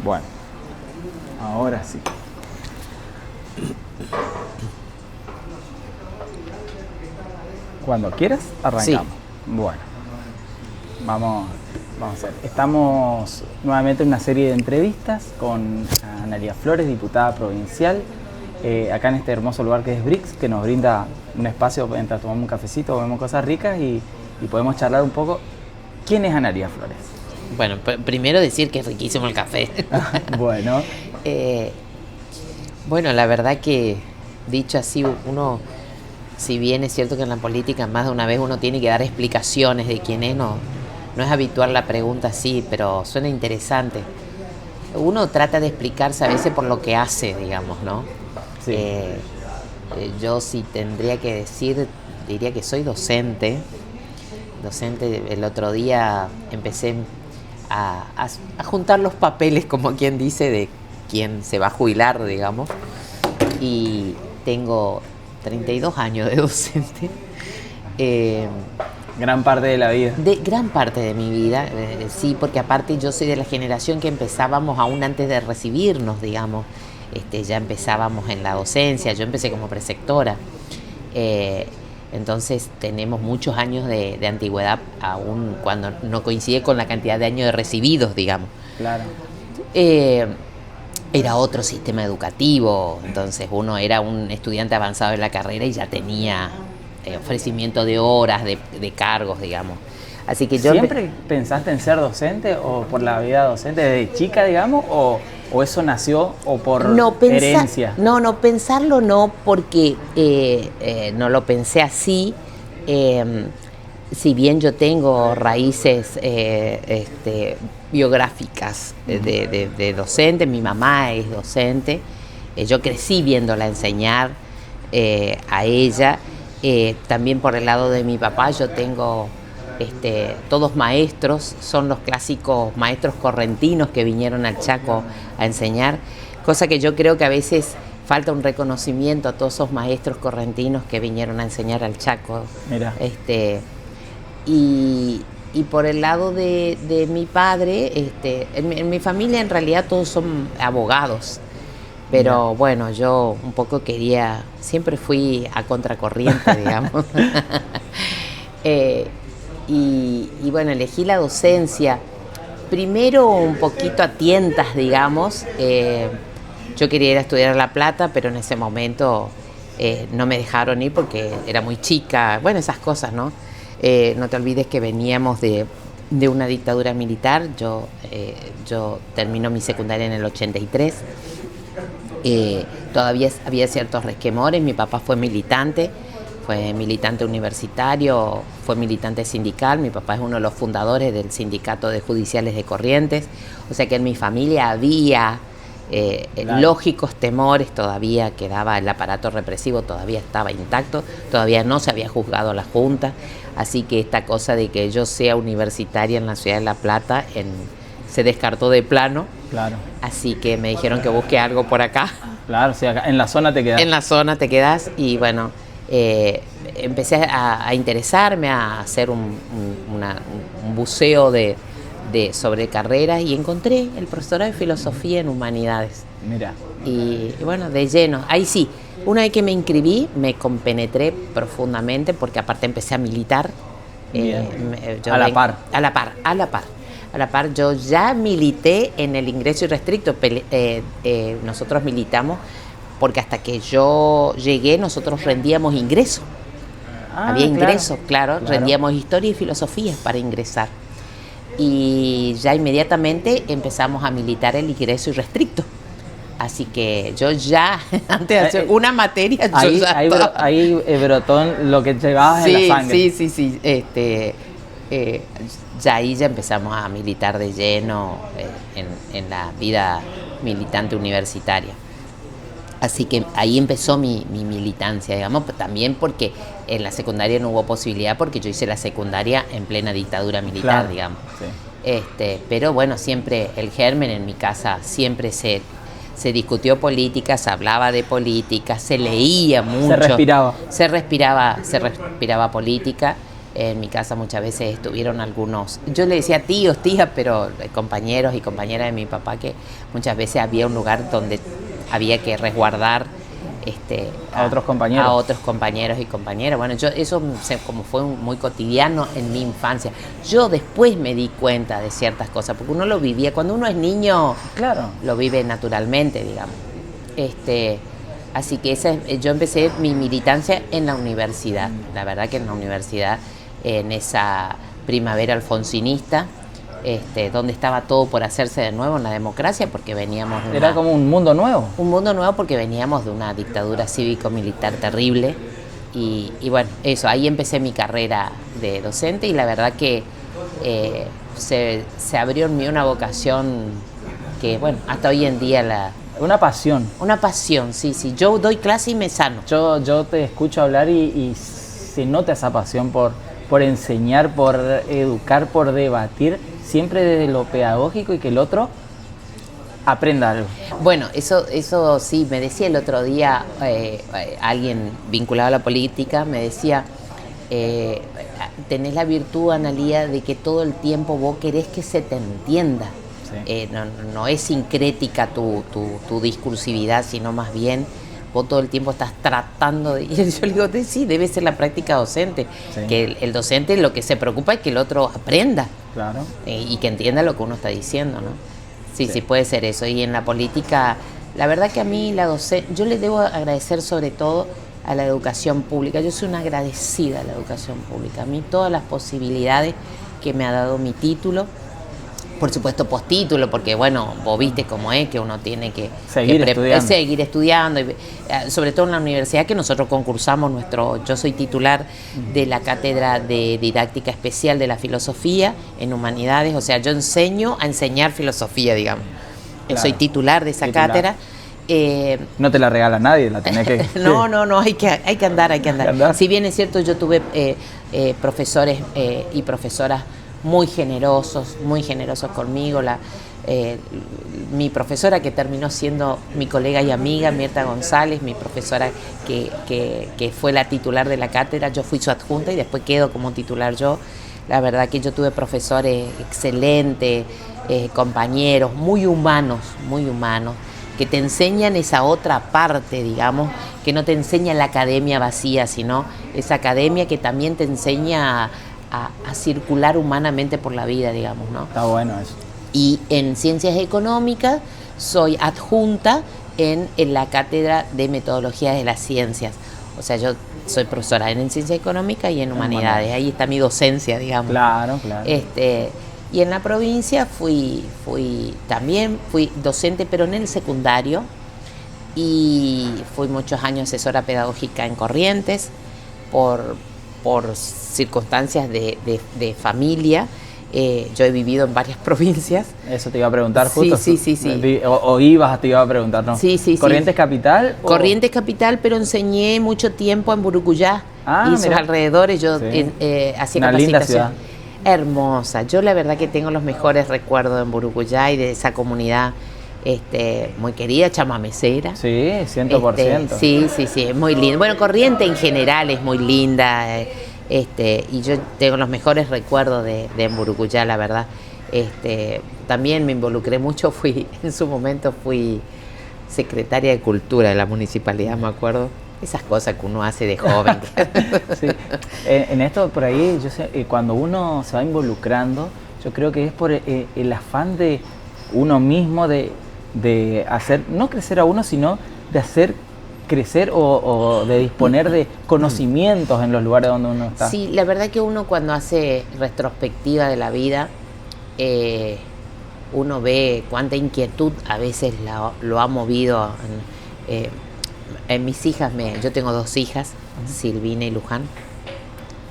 Bueno, ahora sí. Cuando quieras, arrancamos. Sí. Bueno, vamos a hacer. Estamos nuevamente en una serie de entrevistas con Analía Flores, diputada provincial, acá en este hermoso lugar que es Brix, que nos brinda un espacio mientras tomamos un cafecito, comemos cosas ricas y podemos charlar un poco. ¿Quién es Analía Flores? Bueno, primero decir que es riquísimo el café. Bueno. Bueno, la verdad que, dicho así, uno, si bien es cierto que en la política más de una vez uno tiene que dar explicaciones de quién es, no es habitual la pregunta así, pero suena interesante. Uno trata de explicarse a veces por lo que hace, digamos, ¿no? Sí. Yo si tendría que decir, diría que soy docente. El otro día empecé a juntar los papeles, como quien dice, de quien se va a jubilar, digamos, y tengo 32 años de docente. Gran parte de la vida. De gran parte de mi vida, sí, porque aparte yo soy de la generación que empezábamos aún antes de recibirnos, digamos, ya empezábamos en la docencia, yo empecé como preceptora. Entonces tenemos muchos años de antigüedad, aún cuando no coincide con la cantidad de años de recibidos, digamos. Claro. Era otro sistema educativo, entonces uno era un estudiante avanzado en la carrera y ya tenía ofrecimiento de horas, de cargos, digamos. Así que yo ¿Siempre pensaste en ser docente o por la vida docente desde chica, digamos, o eso nació o por herencia? No, pensarlo no, porque no lo pensé así. Si bien yo tengo raíces biográficas de docente, mi mamá es docente, yo crecí viéndola enseñar a ella. También por el lado de mi papá yo tengo todos maestros, son los clásicos maestros correntinos que vinieron al Chaco a enseñar, cosa que yo creo que a veces falta un reconocimiento a todos esos maestros correntinos que vinieron a enseñar al Chaco. Mira. Y por el lado de mi padre, en mi familia en realidad todos son abogados, pero Mira. bueno, yo un poco siempre fui a contracorriente, digamos. Y bueno, elegí la docencia, primero un poquito a tientas, digamos. Yo quería ir a estudiar a La Plata, pero en ese momento no me dejaron ir porque era muy chica, bueno, esas cosas, ¿no? No te olvides que veníamos de una dictadura militar. Yo termino mi secundaria en el 83. Todavía había ciertos resquemores. Mi papá fue militante universitario, fue militante sindical. Mi papá es uno de los fundadores del Sindicato de Judiciales de Corrientes. O sea que en mi familia había claro, lógicos temores, todavía quedaba el aparato represivo, todavía estaba intacto, todavía no se había juzgado a la Junta. Así que esta cosa de que yo sea universitaria en la ciudad de La Plata se descartó de plano. Claro. Así que me dijeron que busque algo por acá. Claro, sí, acá en la zona te quedás. En la zona te quedás y bueno, empecé a interesarme, a hacer un buceo sobre carreras y encontré el profesorado de filosofía en humanidades. Mira. Y bueno, de lleno, ahí sí. Una vez que me inscribí, me compenetré profundamente porque aparte empecé a militar. A la par. A la par, yo ya milité en el ingreso irrestricto. Nosotros militamos porque hasta que yo llegué nosotros rendíamos ingreso. Había ingreso, claro, rendíamos historia y filosofía para ingresar. Y ya inmediatamente empezamos a militar el ingreso irrestricto. Así que yo ya, antes de hacer una materia, ahí brotó lo que llevabas en la sangre. Sí. Ya ahí ya empezamos a militar de lleno en la vida militante universitaria. Así que ahí empezó mi militancia, digamos, también porque en la secundaria no hubo posibilidad, porque yo hice la secundaria en plena dictadura militar, claro, digamos. Sí. Pero bueno, siempre el germen en mi casa siempre se discutió política, se hablaba de política, se leía mucho. Se respiraba política. En mi casa muchas veces estuvieron algunos, yo le decía tíos, tías, pero compañeros y compañeras de mi papá, que muchas veces había un lugar donde había que resguardar a otros compañeros. A otros compañeros y compañeras. Bueno, eso como fue muy cotidiano en mi infancia. Yo después me di cuenta de ciertas cosas, porque uno lo vivía, cuando uno es niño, claro, lo vive naturalmente, digamos. Así que yo empecé mi militancia en la universidad. La verdad que en la universidad, en esa primavera alfonsinista, donde estaba todo por hacerse de nuevo en la democracia, porque veníamos de era como un mundo nuevo. Un mundo nuevo porque veníamos de una dictadura cívico-militar terrible. Y bueno, eso, ahí empecé mi carrera de docente y la verdad que se abrió en mí una vocación que, bueno, hasta hoy en día Una pasión. Una pasión, sí. Yo doy clase y me sano. Yo te escucho hablar y se nota esa pasión por enseñar, por educar, por debatir, siempre desde lo pedagógico y que el otro aprenda algo. Bueno, eso sí, me decía el otro día alguien vinculado a la política, me decía, tenés la virtud, Analía, de que todo el tiempo vos querés que se te entienda. Sí. No es sincrética tu discursividad, sino más bien vos todo el tiempo estás tratando de... Y yo le digo, sí, debe ser la práctica docente, sí. Que el docente lo que se preocupa es que el otro aprenda, claro. Y que entienda lo que uno está diciendo, ¿no? Sí, puede ser eso. Y en la política, la verdad que a mí la docencia, yo le debo agradecer sobre todo a la educación pública. Yo soy una agradecida a la educación pública. A mí todas las posibilidades que me ha dado mi título, por supuesto postítulo, porque bueno, vos viste cómo es, que uno tiene que seguir estudiando, y, sobre todo en la universidad, que nosotros concursamos yo soy titular de la cátedra de didáctica especial de la filosofía en humanidades, o sea, yo enseño a enseñar filosofía, digamos. Claro. Soy titular de esa cátedra. No te la regala nadie, la tenés que... No, hay que andar. Si bien es cierto, yo tuve profesores y profesoras muy generosos conmigo. Mi profesora, que terminó siendo mi colega y amiga, Mirta González, mi profesora que fue la titular de la cátedra, yo fui su adjunta y después quedo como titular yo. La verdad que yo tuve profesores excelentes, compañeros muy humanos, que te enseñan esa otra parte, digamos, que no te enseña la academia vacía, sino esa academia que también te enseña a circular humanamente por la vida, digamos, ¿no? Está bueno eso. Y en Ciencias Económicas soy adjunta en la Cátedra de Metodología de las Ciencias. O sea, yo soy profesora en Ciencias Económicas y en Humanidades. Ahí está mi docencia, digamos. Claro. Y en la provincia fui docente, pero en el secundario. Y fui muchos años asesora pedagógica en Corrientes por circunstancias de familia. Yo he vivido en varias provincias. Eso te iba a preguntar justo. Sí. O ibas, te iba a preguntar, ¿no? Sí. ¿Corrientes capital? Corrientes capital, pero enseñé mucho tiempo en Burucuyá y sus alrededores. Yo hacía una linda ciudad. Hermosa. Yo la verdad que tengo los mejores recuerdos en Burucuyá y de esa comunidad muy querida, chamamecera. Sí, 100%. Sí, es muy linda. Bueno, Corrientes en general es muy linda. Y yo tengo los mejores recuerdos de Burucuyá, la verdad. También me involucré mucho, en su momento fui secretaria de Cultura de la municipalidad, me acuerdo. Esas cosas que uno hace de joven. Sí. En esto, por ahí, yo sé, cuando uno se va involucrando, yo creo que es por el afán de uno mismo de hacer, no crecer a uno, sino de hacer crecer o de disponer de conocimientos en los lugares donde uno está. Sí, la verdad que uno cuando hace retrospectiva de la vida, uno ve cuánta inquietud a veces lo ha movido. En mis hijas, yo tengo 2 hijas, Silvina y Luján,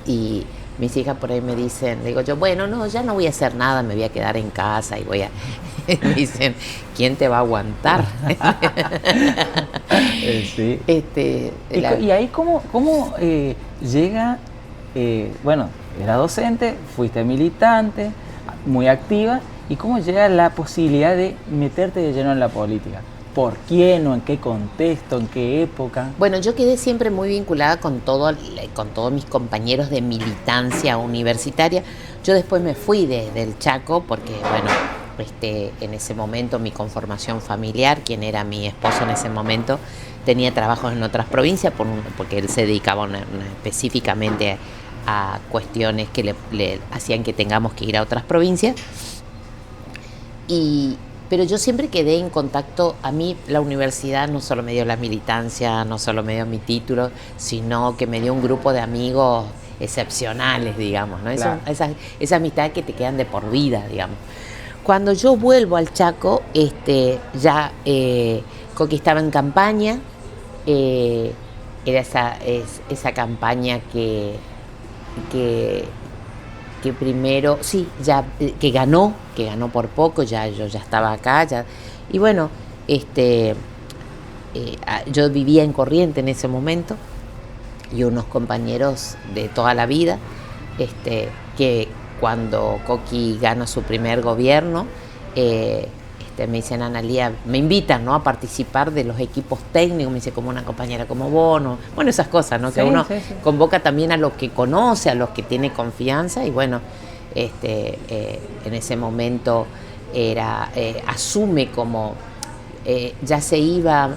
y mis hijas por ahí me dicen, digo yo, bueno, no, ya no voy a hacer nada, me voy a quedar en casa y me dicen, ¿quién te va a aguantar? Sí. ¿Y ahí cómo llega, bueno, era docente, fuiste militante, muy activa, y cómo llega la posibilidad de meterte de lleno en la política? ¿Por quién o en qué contexto, en qué época? Bueno, yo quedé siempre muy vinculada con todos mis compañeros de militancia universitaria. Yo después me fui del Chaco porque, bueno, en ese momento mi conformación familiar, quien era mi esposo en ese momento, tenía trabajos en otras provincias porque él se dedicaba específicamente a cuestiones que le hacían que tengamos que ir a otras provincias. Pero yo siempre quedé en contacto. A mí la universidad no solo me dio la militancia, no solo me dio mi título, sino que me dio un grupo de amigos excepcionales, digamos, ¿no? Claro. Esa amistad que te quedan de por vida, digamos. Cuando yo vuelvo al Chaco, ya Coqui estaba en campaña, era esa campaña que primero, sí, ya que ganó por poco, yo ya estaba acá, y bueno, yo vivía en Corrientes en ese momento, y unos compañeros de toda la vida, que cuando Coqui gana su primer gobierno, me dicen, Analía, me invitan, ¿no?, a participar de los equipos técnicos, me dice, como una compañera como vos, ¿no? Bueno, esas cosas, ¿no? Sí, que uno sí. Convoca también a los que conoce, a los que tiene confianza, y bueno, en ese momento asume como, ya se iba,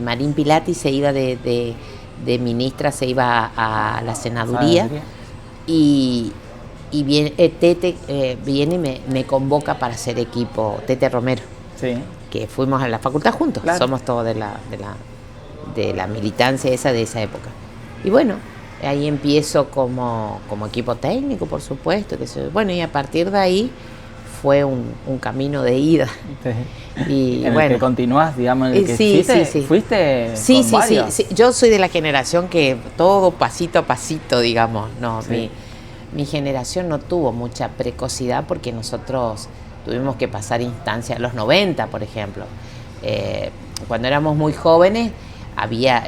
Marín Pilati se iba de ministra, se iba a la senaduría, y viene, Tete viene y me convoca para hacer equipo, Tete Romero, sí, que fuimos a la facultad juntos, claro. Somos todos de la militancia de esa época. Y bueno, ahí empiezo como equipo técnico, por supuesto. Bueno, y a partir de ahí fue un camino de ida. Sí. Y en bueno, el que continuás, digamos, en el que sí. fuiste Sí, con varios. Sí. Yo soy de la generación que todo pasito a pasito, digamos, no, sí. Mi generación no tuvo mucha precocidad porque nosotros tuvimos que pasar instancias, los 90, por ejemplo. Cuando éramos muy jóvenes,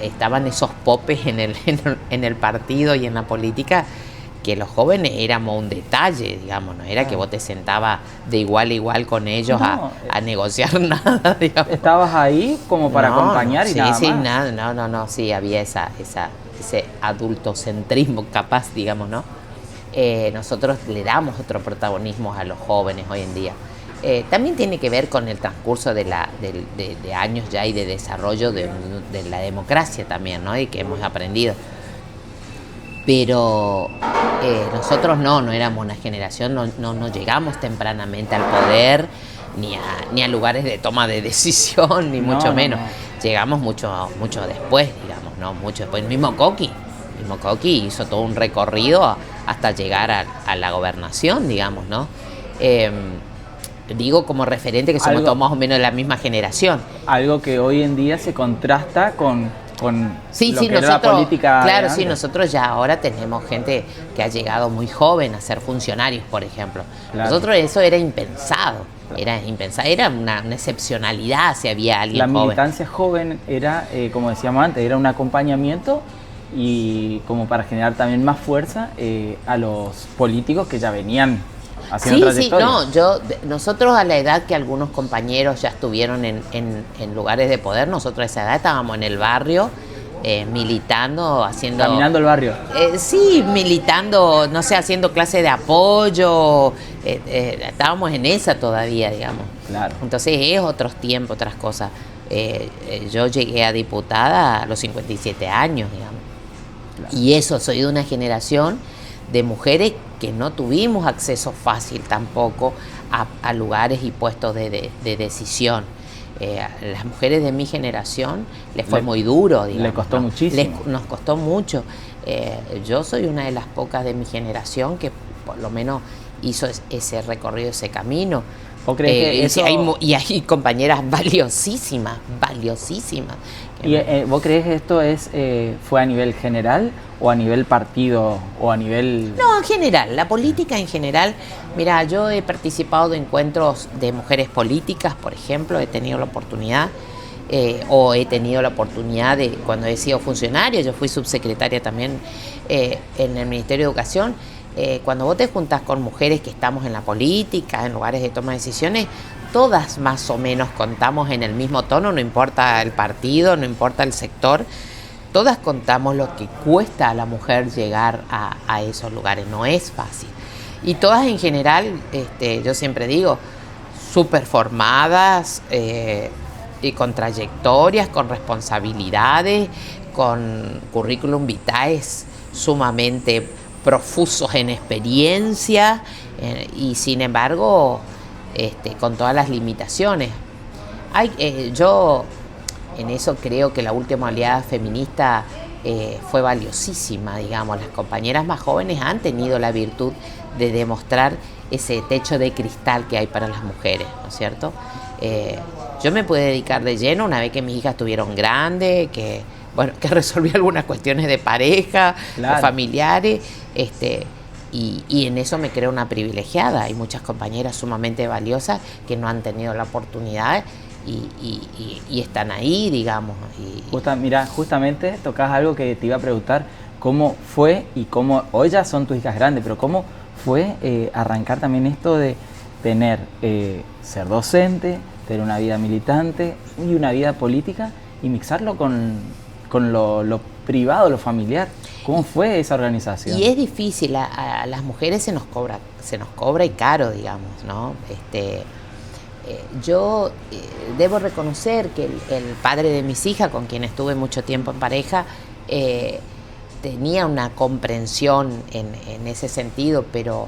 estaban esos popes en el partido y en la política, que los jóvenes éramos un detalle, digamos, no era que vos te sentabas de igual a igual con ellos a negociar nada, digamos. ¿Estabas ahí como para acompañar y nada más? Sí, no, sí, había ese adultocentrismo capaz, digamos, ¿no? Nosotros le damos otro protagonismo a los jóvenes hoy en día. También tiene que ver con el transcurso de años ya y de desarrollo de la democracia también, ¿no? Y que hemos aprendido. Pero nosotros no éramos una generación, no llegamos tempranamente al poder, ni a lugares de toma de decisión, ni mucho menos. No. Llegamos mucho después, digamos, ¿no? Mucho después. El mismo Coqui hizo todo un recorrido hasta llegar a la gobernación, digamos, ¿no? Digo como referente que somos todos más o menos de la misma generación. Algo que hoy en día se contrasta con sí, lo que nosotros, era la política. Claro, sí, nosotros ya ahora tenemos gente que ha llegado muy joven a ser funcionarios, por ejemplo. Claro. Nosotros eso era impensado. Era una excepcionalidad si había alguien joven. La militancia joven era, como decíamos antes, era un acompañamiento y como para generar también más fuerza a los políticos que ya venían haciendo trayectoria. Nosotros a la edad que algunos compañeros ya estuvieron en lugares de poder, nosotros a esa edad estábamos en el barrio, militando, caminando el barrio. Sí, militando, no sé, haciendo clases de apoyo, estábamos en esa todavía, digamos. Claro. Entonces es otros tiempos, otras cosas. Yo llegué a diputada a los 57 años, digamos. Claro. Y eso, soy de una generación de mujeres que no tuvimos acceso fácil tampoco a lugares y puestos de decisión. A las mujeres de mi generación les fue muy duro, digamos. Le costó muchísimo. Nos costó mucho. Yo soy una de las pocas de mi generación que por lo menos hizo ese recorrido, ese camino. ¿Vos crees que eso... y hay compañeras valiosísimas. ¿Y vos crees que esto fue a nivel general o a nivel partido o a nivel...? No, en general, la política en general. Mira, yo he participado de encuentros de mujeres políticas, por ejemplo, he tenido la oportunidad, de, cuando he sido funcionaria, yo fui subsecretaria también en el Ministerio de Educación, cuando vos te juntás con mujeres que estamos en la política, en lugares de toma de decisiones, todas más o menos contamos en el mismo tono, no importa el partido, no importa el sector, todas contamos lo que cuesta a la mujer llegar a esos lugares, no es fácil. Y todas en general, yo siempre digo, súper formadas, y con trayectorias, con responsabilidades, con currículum vitae sumamente profusos en experiencia, y sin embargo con todas las limitaciones. Yo en eso creo que la última oleada feminista fue valiosísima, digamos. Las compañeras más jóvenes han tenido la virtud de demostrar ese techo de cristal que hay para las mujeres, ¿no es cierto? Yo me pude dedicar de lleno una vez que mis hijas estuvieron grandes, que resolví algunas cuestiones de pareja, claro, familiares, y en eso me creo una privilegiada. Hay muchas compañeras sumamente valiosas que no han tenido la oportunidad y están ahí, digamos. Mira, justamente tocas algo que te iba a preguntar, ¿cómo fue y cómo, hoy ya son tus hijas grandes, pero cómo fue arrancar también esto de tener, ser docente, tener una vida militante y una vida política y mixarlo con lo privado, lo familiar? ¿Cómo fue esa organización? Y es difícil, a las mujeres se nos cobra y caro, digamos, ¿no? Yo debo reconocer que el padre de mis hijas, con quien estuve mucho tiempo en pareja, tenía una comprensión en ese sentido, pero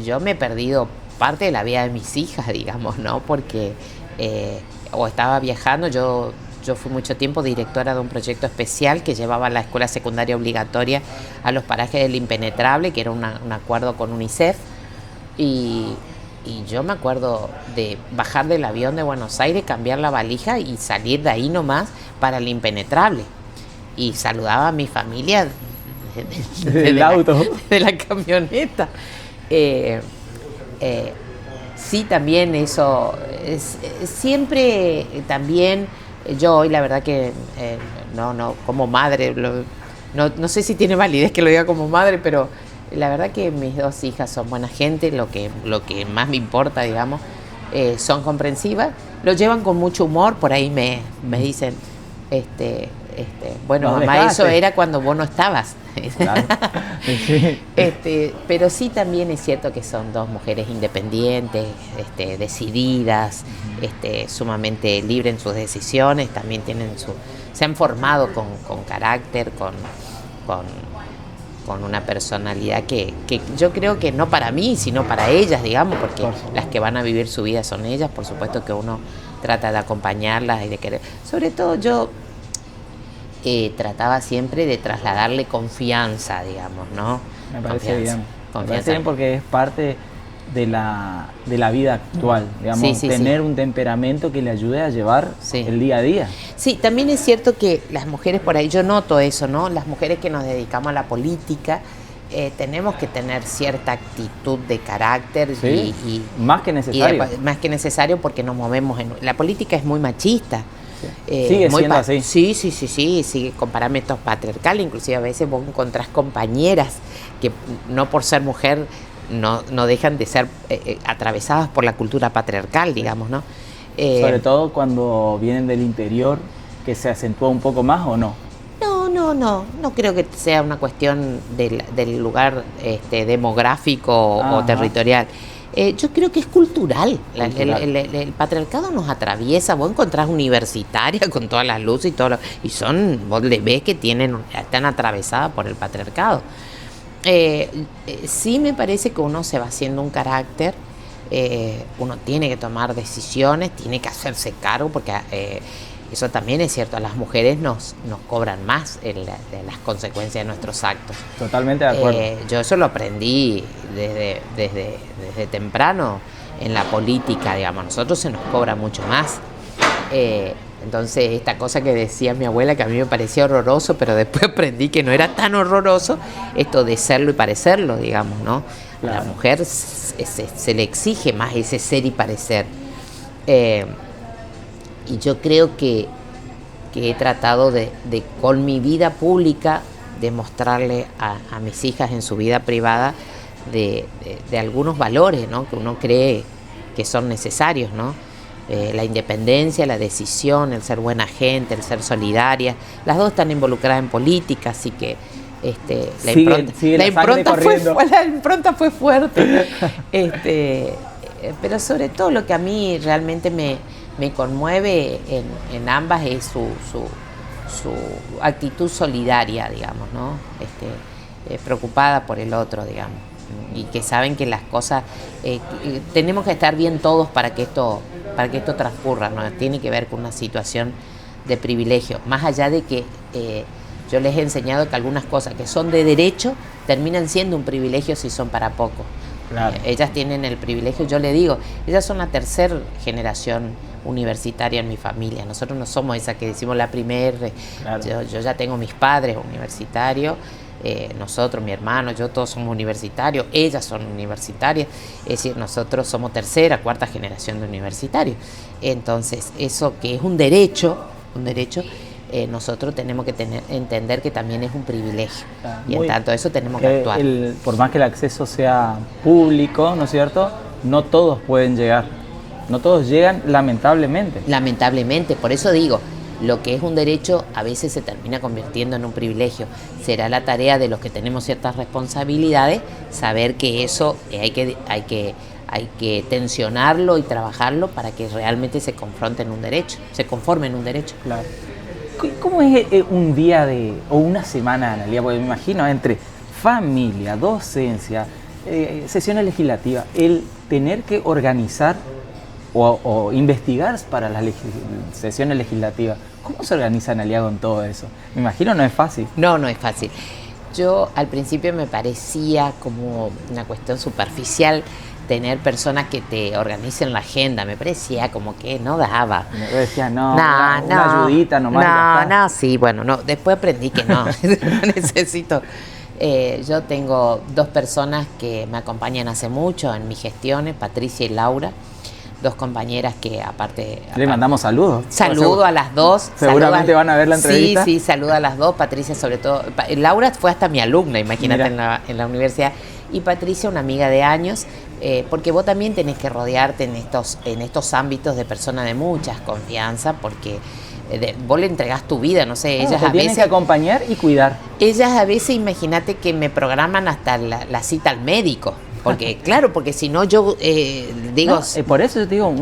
yo me he perdido parte de la vida de mis hijas, digamos, ¿no? Porque o estaba viajando, yo fui mucho tiempo directora de un proyecto especial que llevaba la escuela secundaria obligatoria a los parajes del Impenetrable, que era un acuerdo con UNICEF, y yo me acuerdo de bajar del avión de Buenos Aires, cambiar la valija y salir de ahí nomás para el Impenetrable. Y saludaba a mi familia del auto, de la camioneta. Sí, también eso, siempre también, yo hoy la verdad que no como madre, no sé si tiene validez que lo diga como madre, pero la verdad que mis dos hijas son buena gente, lo que más me importa, digamos, son comprensivas, lo llevan con mucho humor, por ahí me dicen, bueno, mamá, eso era cuando vos no estabas. Claro. Sí. Pero sí, también es cierto que son dos mujeres independientes, decididas, sumamente libres en sus decisiones, también se han formado con carácter, con una personalidad que yo creo que no para mí, sino para ellas, digamos, porque las que van a vivir su vida son ellas. Por supuesto que uno trata de acompañarlas y de querer. Sobre todo yo trataba siempre de trasladarle confianza, digamos, ¿no? Me parece bien. Me parece bien porque es parte de la vida actual, digamos, tener un temperamento que le ayude a llevar el día a día. Sí, también es cierto que las mujeres por ahí, yo noto eso, ¿no? Las mujeres que nos dedicamos a la política, tenemos que tener cierta actitud de carácter y más que necesario. Más que necesario porque nos movemos la política es muy machista. Sigue siendo así. Sí, sigue con parámetros patriarcales. Inclusive a veces vos encontrás compañeras que no por ser mujer no dejan de ser atravesadas por la cultura patriarcal, digamos, ¿no? Sobre todo cuando vienen del interior, que se acentúa un poco más, ¿o no? No creo que sea una cuestión del lugar demográfico o territorial. Yo creo que es cultural. El patriarcado nos atraviesa. Vos encontrás universitarias con todas las luces y vos le ves que están atravesadas por el patriarcado. Sí me parece que uno se va haciendo un carácter, uno tiene que tomar decisiones, tiene que hacerse cargo, porque eso también es cierto, a las mujeres nos cobran más de las consecuencias de nuestros actos. Totalmente de acuerdo. Yo eso lo aprendí desde temprano en la política, digamos, a nosotros se nos cobra mucho más. Entonces, esta cosa que decía mi abuela, que a mí me parecía horroroso, pero después aprendí que no era tan horroroso, esto de serlo y parecerlo, digamos, ¿no? Claro. A la mujer se le exige más ese ser y parecer. Y yo creo que he tratado de con mi vida pública, de mostrarle a mis hijas en su vida privada de algunos valores, ¿no? Que uno cree que son necesarios, ¿no? La independencia, la decisión, el ser buena gente, el ser solidaria. Las dos están involucradas en política, así que la impronta fue fuerte. Pero sobre todo lo que a mí realmente me conmueve en ambas es su actitud solidaria, digamos, ¿no? Preocupada por el otro, digamos, y que saben que las cosas tenemos que estar bien todos para que esto transcurra, ¿no? Tiene que ver con una situación de privilegio, más allá de que yo les he enseñado que algunas cosas que son de derecho terminan siendo un privilegio si son para poco. Claro. Ellas tienen el privilegio, yo le digo, ellas son la tercera generación universitaria en mi familia. Nosotros no somos esa que decimos la primera. Claro. Yo ya tengo mis padres universitarios, nosotros, mi hermano, yo, todos somos universitarios, ellas son universitarias, es decir, nosotros somos tercera, cuarta generación de universitarios. Entonces, eso que es un derecho, nosotros tenemos que entender que también es un privilegio. Y en tanto eso tenemos que actuar. Por más que el acceso sea público, ¿no es cierto?, no todos pueden llegar. No todos llegan, lamentablemente. Lamentablemente, por eso digo, lo que es un derecho a veces se termina convirtiendo en un privilegio. Será la tarea de los que tenemos ciertas responsabilidades saber que eso hay que tensionarlo y trabajarlo para que realmente se conforme en un derecho. Claro. ¿Cómo es un día o una semana, Analía? Porque me imagino entre familia, docencia, sesiones legislativas, el tener que organizar o investigar para las sesiones legislativas. ¿Cómo se organiza Analía con todo eso? Me imagino no es fácil. No es fácil. Yo al principio me parecía como una cuestión superficial tener personas que te organicen la agenda. Me parecía como que no daba. Me decía, una ayudita nomás. Sí, bueno, no. Después aprendí que no. Necesito. Yo tengo dos personas que me acompañan hace mucho en mis gestiones, Patricia y Laura. Dos compañeras que aparte... Le mandamos saludos. Saludo a las dos. Seguramente van a ver la entrevista. Sí, saludo a las dos. Patricia sobre todo. Laura fue hasta mi alumna, imagínate, en la universidad. Y Patricia, una amiga de años, porque vos también tenés que rodearte en estos ámbitos de personas de mucha confianza, porque vos le entregás tu vida, no sé, ellas a veces... Tienen que acompañar y cuidar. Ellas a veces, imagínate que me programan hasta la cita al médico. Porque, claro, porque si no yo digo... por eso yo te digo,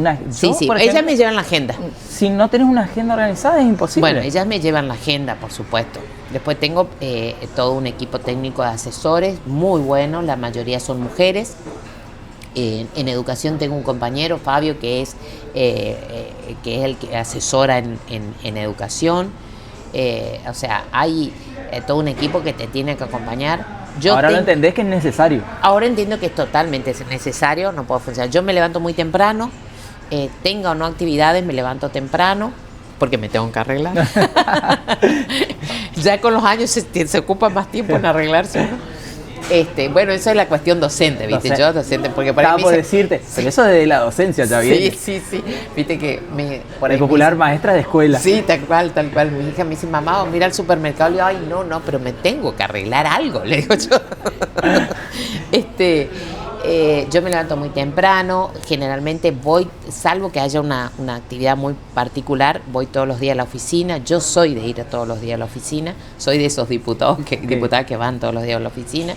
ellas me llevan la agenda. Si no tenés una agenda organizada es imposible. Bueno, ellas me llevan la agenda, por supuesto. Después tengo todo un equipo técnico de asesores, muy bueno, la mayoría son mujeres. En educación tengo un compañero, Fabio, que es el que asesora en educación. O sea, hay todo un equipo que te tiene que acompañar. Ahora lo entendés que es necesario. Ahora entiendo que es totalmente necesario, no puedo funcionar. Yo me levanto muy temprano, tenga o no actividades, me levanto temprano, porque me tengo que arreglar. Ya con los años se ocupa más tiempo en arreglarse, ¿no? Bueno, eso es la cuestión docente, ¿viste? Yo docente, porque para mí... decirte, pero eso de la docencia ya viene. Sí. Viste que el popular maestra de escuela. Sí, tal cual. Mi hija me dice, mamá, mira al supermercado. Le digo, ay, no, pero me tengo que arreglar algo, le digo yo. Yo me levanto muy temprano, generalmente voy, salvo que haya una actividad muy particular, voy todos los días a la oficina. Yo soy de ir todos los días a la oficina, soy de esos diputadas que van todos los días a la oficina.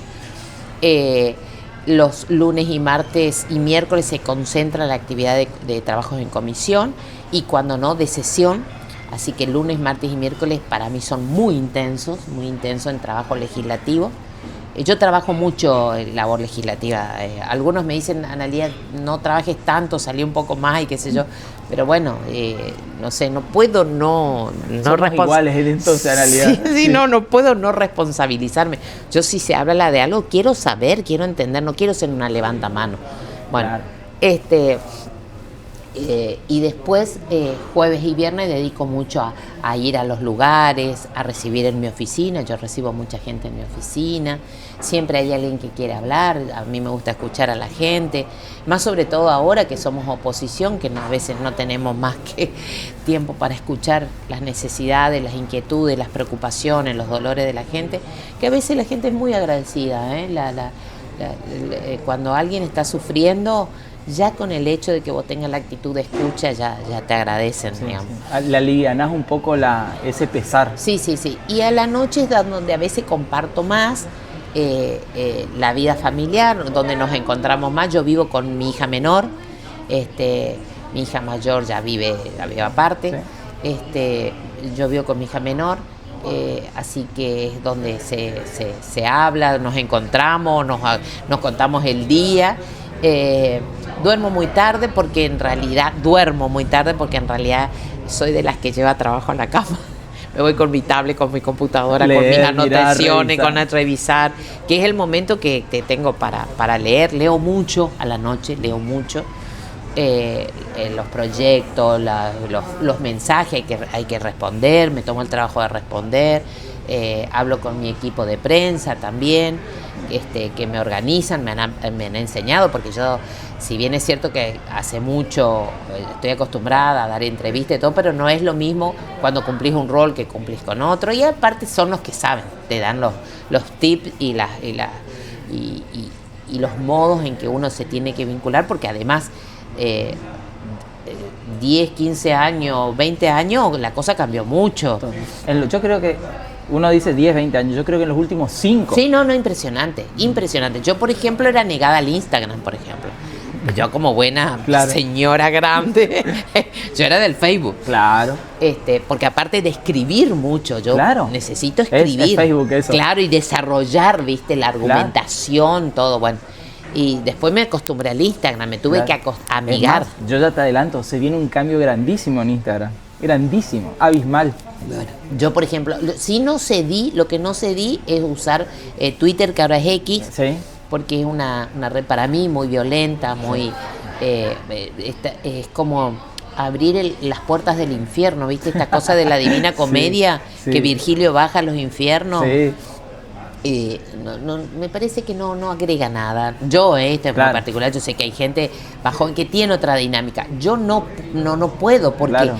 Los lunes y martes y miércoles se concentra la actividad de trabajos en comisión y cuando no, de sesión. Así que lunes, martes y miércoles para mí son muy intensos en trabajo legislativo. Yo trabajo mucho en labor legislativa. Algunos me dicen, Analía, no trabajes tanto, salí un poco más y qué sé yo. Pero bueno, no sé, no puedo no iguales entonces, Analía. Sí, no puedo no responsabilizarme. Yo si se habla de algo, quiero saber, quiero entender, no quiero ser una levantamano. Bueno, claro. Y después, jueves y viernes, dedico mucho a ir a los lugares, a recibir en mi oficina. Yo recibo mucha gente en mi oficina. Siempre hay alguien que quiere hablar. A mí me gusta escuchar a la gente. Más sobre todo ahora que somos oposición, que a veces no tenemos más que tiempo para escuchar las necesidades, las inquietudes, las preocupaciones, los dolores de la gente. Que a veces la gente es muy agradecida, ¿eh? Cuando alguien está sufriendo, ya con el hecho de que vos tengas la actitud de escucha, ya te agradecen, sí, digamos. Sí. La alivianás un poco ese pesar. Sí. Y a la noche es donde a veces comparto más la vida familiar, donde nos encontramos más. Yo vivo con mi hija menor, mi hija mayor ya vive aparte, sí. Yo vivo con mi hija menor. Así que es donde se habla, nos encontramos, nos contamos el día. Duermo muy tarde porque en realidad soy de las que lleva trabajo a la cama. Me voy con mi tablet, con mi computadora, con mis anotaciones, con revisar, que es el momento que tengo para leer. Leo mucho a la noche, los proyectos, los mensajes hay que responder, me tomo el trabajo de responder, hablo con mi equipo de prensa también, que me organizan, me han enseñado, porque yo, si bien es cierto que hace mucho estoy acostumbrada a dar entrevistas y todo, pero no es lo mismo cuando cumplís un rol que cumplís con otro, y aparte son los que saben, te dan los tips y los modos en que uno se tiene que vincular, porque además 10, 15 años, 20 años, la cosa cambió mucho. Yo creo que uno dice 10, 20 años, yo creo que en los últimos 5. Sí, no, impresionante. Yo, por ejemplo, era negada al Instagram, por ejemplo. Yo, como buena señora grande, yo era del Facebook. Claro. Porque aparte de escribir mucho, yo necesito escribir. Es Facebook eso. Claro, y desarrollar, ¿viste? La argumentación, todo, bueno. Y después me acostumbré al Instagram, me tuve que amigar. Es más, yo ya te adelanto, se viene un cambio grandísimo en Instagram. Grandísimo, abismal. Bueno, yo, por ejemplo, lo que no cedí es usar Twitter, que ahora es X, sí. Porque es una red para mí muy violenta, muy es como abrir las puertas del infierno, ¿viste? Esta cosa de la Divina Comedia, sí. Que Virgilio baja a los infiernos. Sí. Me parece que no agrega nada. Yo, en particular, yo sé que hay gente bajón que tiene otra dinámica. Yo no puedo, porque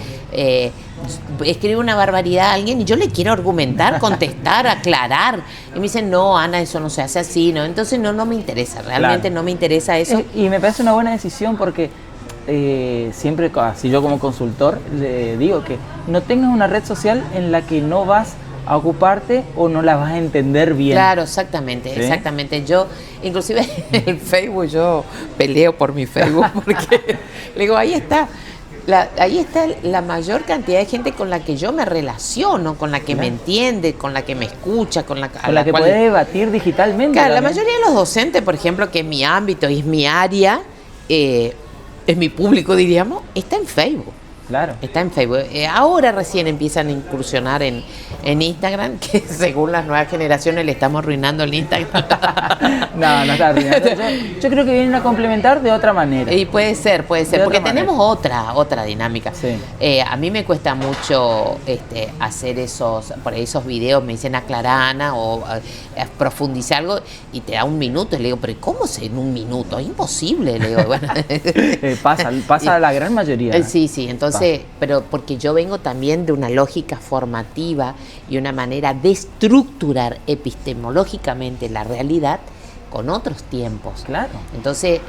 escribe una barbaridad a alguien y yo le quiero argumentar, contestar, aclarar. Y me dicen, no, Ana, eso no se hace así, ¿no? Entonces no me interesa, realmente no me interesa eso. Y me parece una buena decisión, porque siempre, así yo como consultor, le digo que no tengas una red social en la que no vas a ocuparte o no la vas a entender bien. Claro, exactamente, ¿sí? Exactamente. Yo, inclusive en el Facebook, yo peleo por mi Facebook, porque le digo, ahí está la mayor cantidad de gente con la que yo me relaciono, con la que me entiende, con la que me escucha, con la que puede debatir digitalmente. Claro, la mayoría de los docentes, por ejemplo, que es mi ámbito y es mi área, es mi público, diríamos, está en Facebook. Claro. Está en Facebook. Ahora recién empiezan a incursionar en Instagram, que según las nuevas generaciones le estamos arruinando el Instagram. No está arruinando. Yo creo que vienen a complementar de otra manera. Y puede ser, porque tenemos otra dinámica. Sí. A mí me cuesta mucho hacer esos videos, me dicen aclarar, Ana, o profundizar algo, y te da un minuto, y le digo, pero ¿cómo es en un minuto? Es imposible, le digo. Bueno. Pasa la gran mayoría. Sí, entonces, pero porque yo vengo también de una lógica formativa y una manera de estructurar epistemológicamente la realidad con otros tiempos. Claro. Entonces,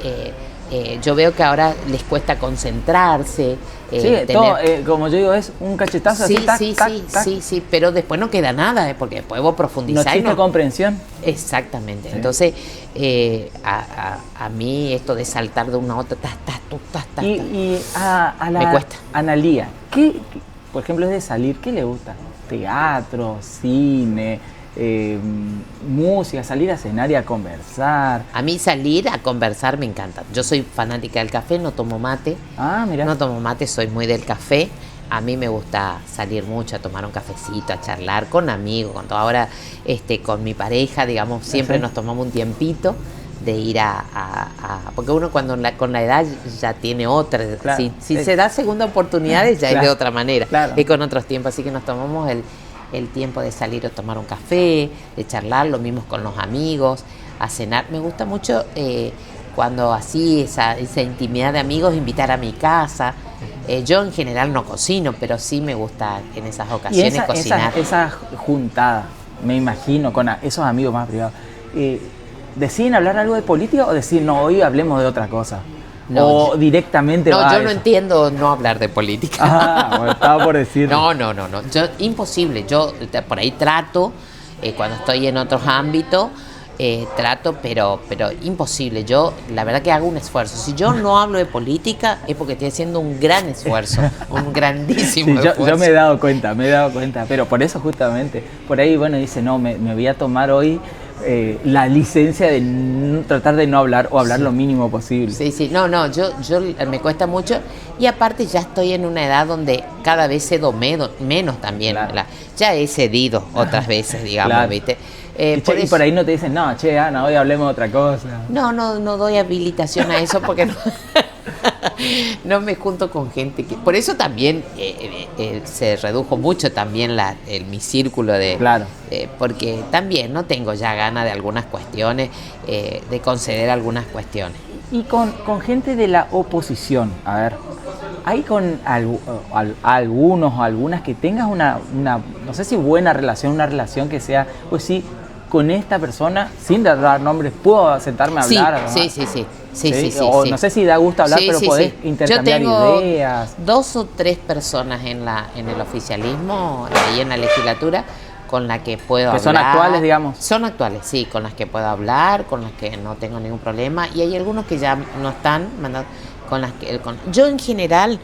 yo veo que ahora les cuesta concentrarse. Como yo digo, es un cachetazo así, sí, pero después no queda nada, porque después vos profundizás. No existe comprensión. Exactamente. Sí. Entonces, a mí esto de saltar de una a otra, me cuesta. Analía, ¿qué, por ejemplo, es de salir, qué le gusta? Teatro, cine, música, salir a cenar y a conversar. A mí salir a conversar me encanta. Yo soy fanática del café, no tomo mate. Mira. No tomo mate, soy muy del café. A mí me gusta salir mucho a tomar un cafecito, a charlar con amigos, con todo. Ahora con mi pareja, digamos, siempre nos tomamos un tiempito de ir porque uno cuando con la edad ya tiene otra, claro, si se da segunda oportunidades ya claro, es de otra manera, claro, es con otros tiempos, así que nos tomamos el tiempo de salir a tomar un café, de charlar, lo mismo con los amigos, a cenar. Me gusta mucho cuando así esa intimidad de amigos, invitar a mi casa. Yo en general no cocino, pero sí me gusta en esas ocasiones cocinar. Esa juntada, me imagino, con esos amigos más privados, ¿deciden hablar algo de política o decir, no, hoy hablemos de otra cosa? No, o directamente no, yo no entiendo no hablar de política. Bueno, estaba por decir. No. Yo, imposible. Yo por ahí trato, cuando estoy en otros ámbitos, trato, pero imposible. Yo, la verdad que hago un esfuerzo. Si yo no hablo de política, es porque estoy haciendo un gran esfuerzo, un grandísimo esfuerzo. Yo me he dado cuenta, pero por eso justamente, por ahí, bueno, dice, no, me voy a tomar hoy la licencia de tratar de no hablar o hablar lo mínimo posible. Sí, no, yo me cuesta mucho y aparte ya estoy en una edad donde cada vez cedo menos también. Claro. Ya he cedido otras veces, digamos, claro. ¿Viste? Y por ahí no te dicen, no, Ana, hoy hablemos de otra cosa. No doy habilitación a eso porque no me junto con gente que... Por eso también se redujo mucho también mi círculo de... Claro. Porque también no tengo ya ganas de algunas cuestiones, de conceder algunas cuestiones. Y con gente de la oposición, a ver, ¿hay con algunos o algunas que tengas una, no sé si buena relación, una relación que sea, pues sí, con esta persona, sin dar nombres, puedo sentarme a hablar? Sí. No sé si da gusto hablar, pero podés intercambiar ideas. 2 o 3 personas en el oficialismo, ahí en la legislatura, con las que puedo hablar. ¿Que son actuales, digamos? Son actuales, sí, con las que puedo hablar, con las que no tengo ningún problema. Y hay algunos que ya no están, con las que... Yo en general,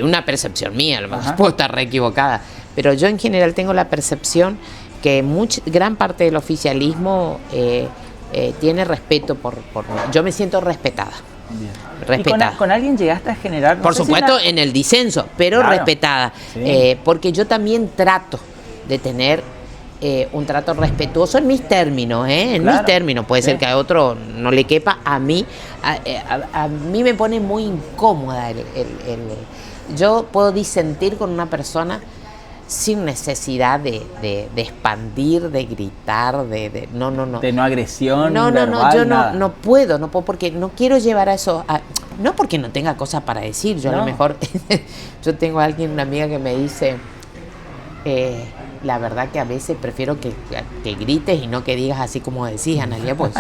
una percepción mía, puedo estar re equivocada, pero yo en general tengo la percepción que gran parte del oficialismo tiene respeto por mí. Yo me siento respetada. Bien. Respetada. ¿Y con alguien llegaste a generar? Por supuesto, en el disenso, pero claro, respetada. Sí. Porque yo también trato de tener un trato respetuoso en mis términos, en mis términos. Puede ser que a otro no le quepa. A mí me pone muy incómoda yo puedo disentir con una persona sin necesidad de expandir, de gritar, no. De no agresión. No, yo no puedo, porque no quiero llevar a eso. No porque no tenga cosas para decir, yo a lo mejor, yo tengo a alguien, una amiga que me dice, la verdad que a veces prefiero que grites y no que digas así como decís, Analía, pues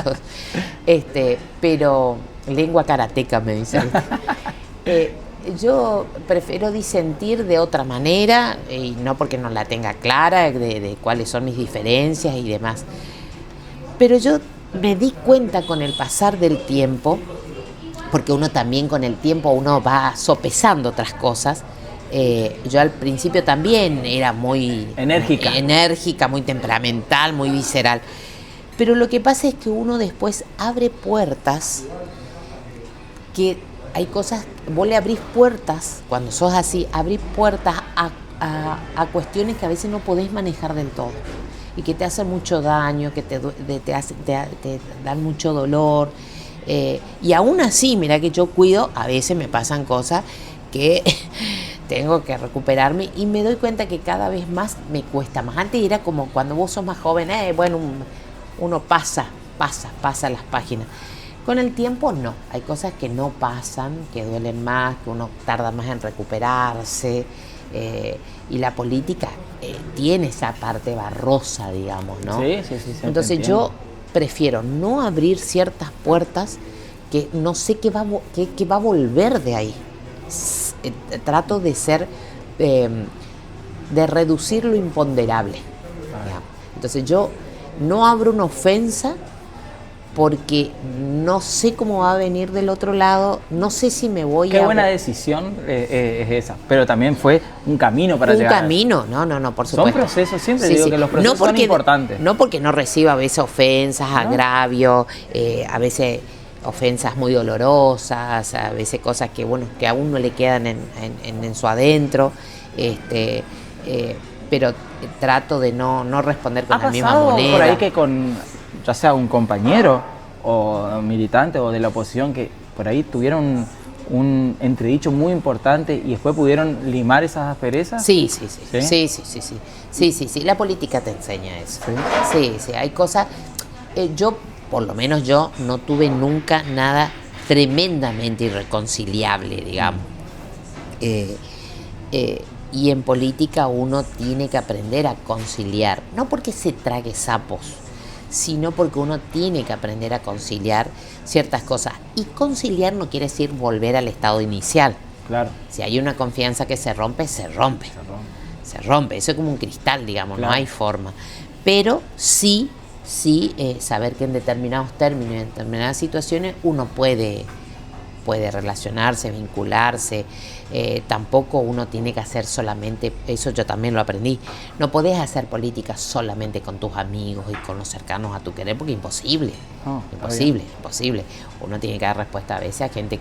pero lengua karateca me dice. Yo prefiero disentir de otra manera, y no porque no la tenga clara de cuáles son mis diferencias y demás. Pero yo me di cuenta con el pasar del tiempo, porque uno también con el tiempo uno va sopesando otras cosas. Yo al principio también era muy enérgica, muy temperamental, muy visceral. Pero lo que pasa es que uno después abre puertas que... Hay cosas, vos le abrís puertas, cuando sos así, abrís puertas a cuestiones que a veces no podés manejar del todo y que te hacen mucho daño, que te dan mucho dolor. Y aún así, mira que yo cuido, a veces me pasan cosas que tengo que recuperarme y me doy cuenta que cada vez más me cuesta más. Antes era como cuando vos sos más joven, uno pasa las páginas. Con el tiempo no, hay cosas que no pasan, que duelen más, que uno tarda más en recuperarse, y la política tiene esa parte barrosa, digamos, ¿no? Sí. Entonces yo prefiero no abrir ciertas puertas que no sé qué va a volver de ahí. Trato de de reducir lo imponderable. Entonces yo no abro una ofensa porque no sé cómo va a venir del otro lado, no sé si me voy a... Qué buena decisión es esa, pero también fue un camino para llegar. Un camino, no, por supuesto. Son procesos, siempre digo que los procesos son importantes. No porque no reciba a veces ofensas, agravios, a veces ofensas muy dolorosas, a veces cosas que a uno le quedan en su adentro, pero trato de no responder con la misma moneda. ¿Ha pasado por ahí que con, ya sea un compañero o militantes o de la oposición que por ahí tuvieron un entredicho muy importante y después pudieron limar esas asperezas? Sí, sí, sí. ¿Sí? Sí, sí, sí, sí. Sí, sí, sí. La política te enseña eso. Sí, sí, sí. Hay cosas. Yo, por lo menos yo, no tuve nunca nada tremendamente irreconciliable, digamos. Y en política uno tiene que aprender a conciliar, no porque se trague sapos, sino porque uno tiene que aprender a conciliar ciertas cosas. Y conciliar no quiere decir volver al estado inicial. Claro. Si hay una confianza que se rompe, se rompe. Se rompe. Eso es como un cristal, digamos, claro. No hay forma. Pero sí, saber que en determinados términos, en determinadas situaciones, uno puede relacionarse, vincularse. Tampoco uno tiene que hacer solamente, eso yo también lo aprendí, no podés hacer política solamente con tus amigos y con los cercanos a tu querer, porque es imposible, imposible. Uno tiene que dar respuesta a veces a gente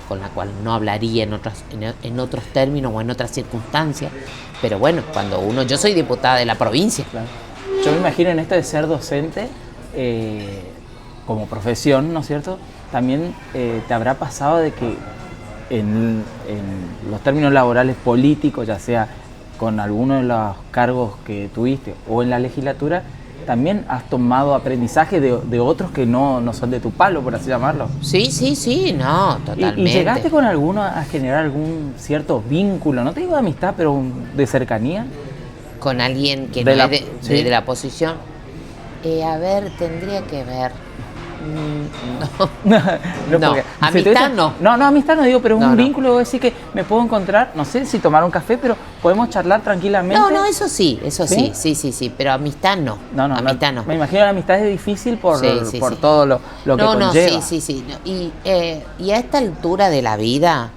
con la cual no hablaría en otros términos o en otras circunstancias, pero bueno, yo soy diputada de la provincia. Claro. Yo me imagino en esto de ser docente, como profesión, ¿no es cierto? También te habrá pasado de que en los términos laborales políticos, ya sea con alguno de los cargos que tuviste o en la legislatura, también has tomado aprendizaje de otros que no son de tu palo, por así llamarlo. Sí, no, totalmente. ¿Y llegaste con alguno a generar algún cierto vínculo, no te digo de amistad, pero de cercanía? ¿Con alguien que no es de la oposición? A ver, tendría que ver. No, amistad no. No, amistad no digo, pero un vínculo, decir que me puedo encontrar, no sé si tomar un café, pero podemos charlar tranquilamente. No, eso sí, pero amistad no. Amistad no. Me imagino que la amistad es difícil por todo lo que conlleva. Sí. Y a esta altura de la vida,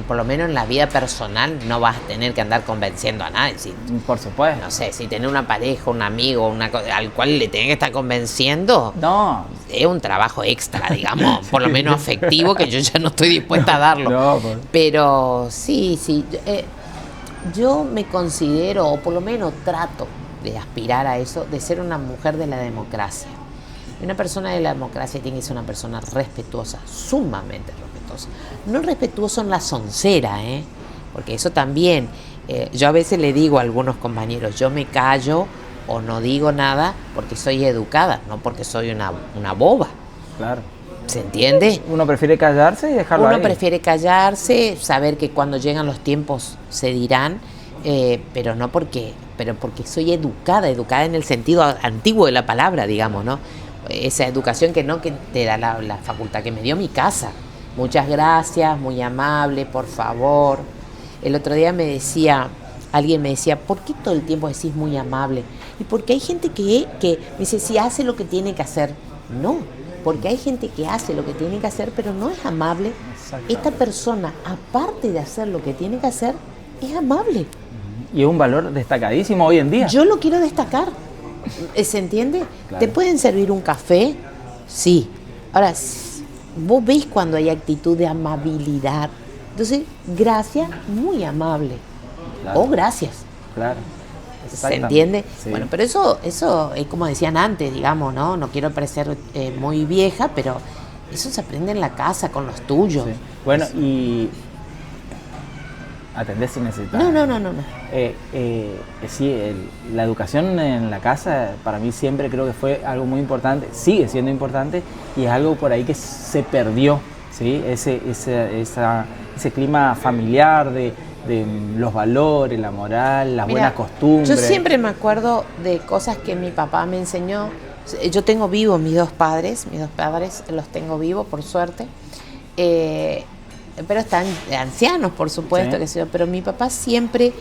por lo menos en la vida personal, no vas a tener que andar convenciendo a nadie. Por supuesto. No sé, si tener una pareja, un amigo, al cual le tenés que estar convenciendo, es un trabajo extra, digamos, por lo menos afectivo, que yo ya no estoy dispuesta a darlo. Pero sí, yo me considero, o por lo menos trato de aspirar a eso, de ser una mujer de la democracia. Y una persona de la democracia tiene que ser una persona respetuosa, sumamente respetuosa. No respetuoso en la soncera, porque eso también, yo a veces le digo a algunos compañeros, yo me callo o no digo nada porque soy educada, no porque soy una boba. Claro. ¿Se entiende? Uno prefiere callarse y dejarlo ahí. Uno prefiere callarse, saber que cuando llegan los tiempos se dirán, pero porque soy educada en el sentido antiguo de la palabra, digamos, ¿no? Esa educación que te da la facultad que me dio mi casa. Muchas gracias, muy amable, por favor. El otro día alguien me decía, ¿por qué todo el tiempo decís muy amable? Y porque hay gente que me dice, si hace lo que tiene que hacer. No, porque hay gente que hace lo que tiene que hacer, pero no es amable. Esta persona, aparte de hacer lo que tiene que hacer, es amable. Y es un valor destacadísimo hoy en día. Yo lo quiero destacar. ¿Se entiende? Claro. ¿Te pueden servir un café? Sí. Ahora, vos ves cuando hay actitud de amabilidad. Entonces, gracias, muy amable. Claro. O gracias. Claro. ¿Se entiende? Sí. Bueno, pero eso es como decían antes, digamos, ¿no? No quiero parecer muy vieja, pero eso se aprende en la casa, con los tuyos. Sí. Bueno, y... atendés si necesitas. No. Sí, la educación en la casa para mí siempre creo que fue algo muy importante, sigue siendo importante y es algo por ahí que se perdió, ¿sí? Ese clima familiar de los valores, la moral, las buenas costumbres. Yo siempre me acuerdo de cosas que mi papá me enseñó. Yo tengo vivos mis dos padres los tengo vivos, por suerte. Pero están ancianos, por supuesto, sí. Pero mi papá siempre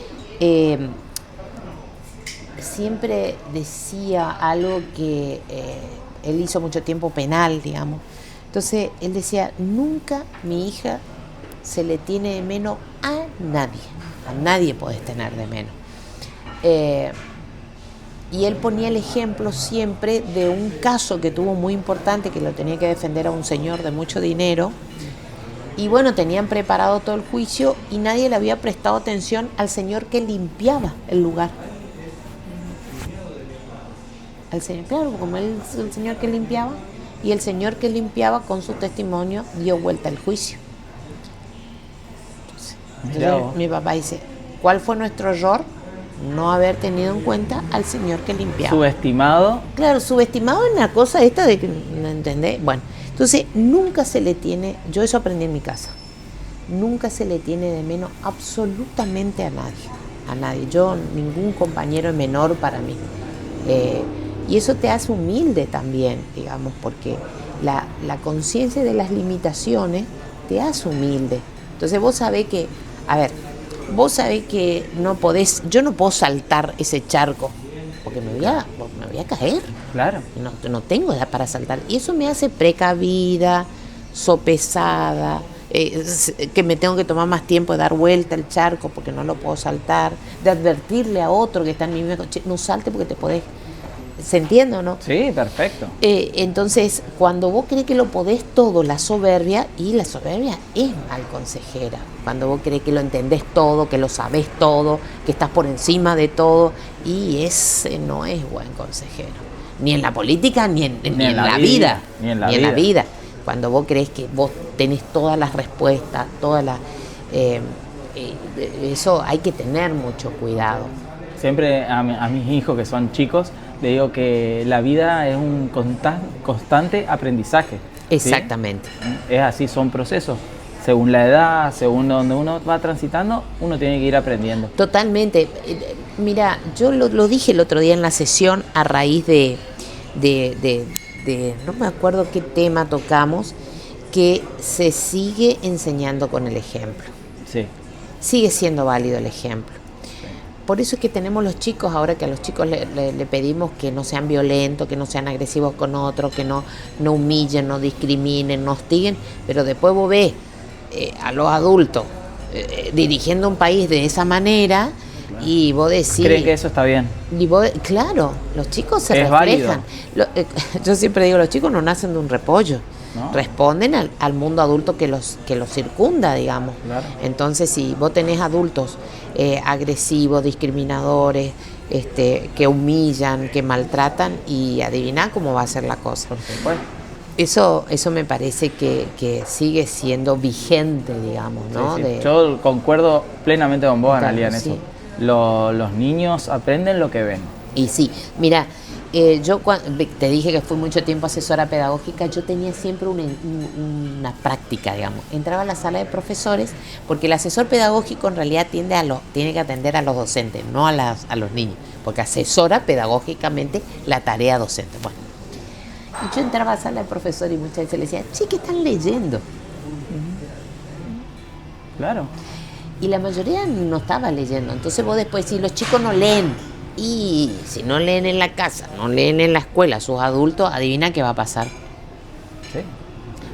decía algo que él hizo mucho tiempo penal, digamos. Entonces, él decía, nunca mi hija se le tiene de menos a nadie podés tener de menos. Y él ponía el ejemplo siempre de un caso que tuvo muy importante, que lo tenía que defender a un señor de mucho dinero. Y bueno, tenían preparado todo el juicio y nadie le había prestado atención al señor que limpiaba el lugar. al Señor. Claro, como él es el Señor que limpiaba, y el Señor que limpiaba con su testimonio dio vuelta al juicio. Entonces mi papá dice, ¿cuál fue nuestro error? No haber tenido en cuenta al Señor que limpiaba. Subestimado. Claro, subestimado en la cosa esta de que, ¿no entendés? Bueno, entonces nunca se le tiene, yo eso aprendí en mi casa, nunca se le tiene de menos absolutamente a nadie. Yo, ningún compañero es menor para mí. Y eso te hace humilde también, digamos, porque la conciencia de las limitaciones te hace humilde. Entonces vos sabés que, a ver, vos sabés que no podés, yo no puedo saltar ese charco, porque me voy a caer. Claro. No tengo edad para saltar. Y eso me hace precavida, sopesada, que me tengo que tomar más tiempo de dar vuelta al charco porque no lo puedo saltar, de advertirle a otro que está en mi mismo coche, no salte porque te podés. ¿Se entiende o no? Sí, perfecto. Entonces, cuando vos crees que lo podés todo, la soberbia es mal consejera. Cuando vos crees que lo entendés todo, que lo sabés todo, que estás por encima de todo, y ese no es buen consejero. Ni en la política, ni en la vida. Ni en la vida. Cuando vos crees que vos tenés todas las respuestas, eso hay que tener mucho cuidado. Siempre a mis hijos que son chicos, le digo que la vida es un constante aprendizaje. Exactamente. ¿Sí? Es así, son procesos. Según la edad, según donde uno va transitando, uno tiene que ir aprendiendo. Totalmente. Mira, yo lo dije el otro día en la sesión a raíz de no me acuerdo qué tema tocamos, que se sigue enseñando con el ejemplo. Sí. Sigue siendo válido el ejemplo. Por eso es que tenemos los chicos, ahora que a los chicos le pedimos que no sean violentos, que no sean agresivos con otros, que no humillen, no discriminen, no hostiguen, pero después vos ves a los adultos dirigiendo un país de esa manera, claro. Y vos decís... ¿Creen que eso está bien? Y vos, claro, los chicos se reflejan. Yo siempre digo, los chicos no nacen de un repollo. ¿No? Responden al mundo adulto que los circunda, digamos. Claro. Entonces, si vos tenés adultos agresivos, discriminadores, que humillan, que maltratan, y adiviná cómo va a ser la cosa. Por supuesto. Eso me parece que sigue siendo vigente, digamos, ¿no? Sí, sí. Yo concuerdo plenamente con vos, Analía, en eso. Los niños aprenden lo que ven. Y sí, mira, yo te dije que fui mucho tiempo asesora pedagógica, yo tenía siempre una práctica, digamos. Entraba a la sala de profesores, porque el asesor pedagógico en realidad tiene que atender a los docentes, no a los niños, porque asesora pedagógicamente la tarea docente. Bueno, y yo entraba a la sala de profesores y muchas veces le decía, ¿qué están leyendo? Claro. Y la mayoría no estaba leyendo. Entonces vos después decís, los chicos no leen. Y si no leen en la casa, no leen en la escuela, sus adultos, adivina qué va a pasar. Sí.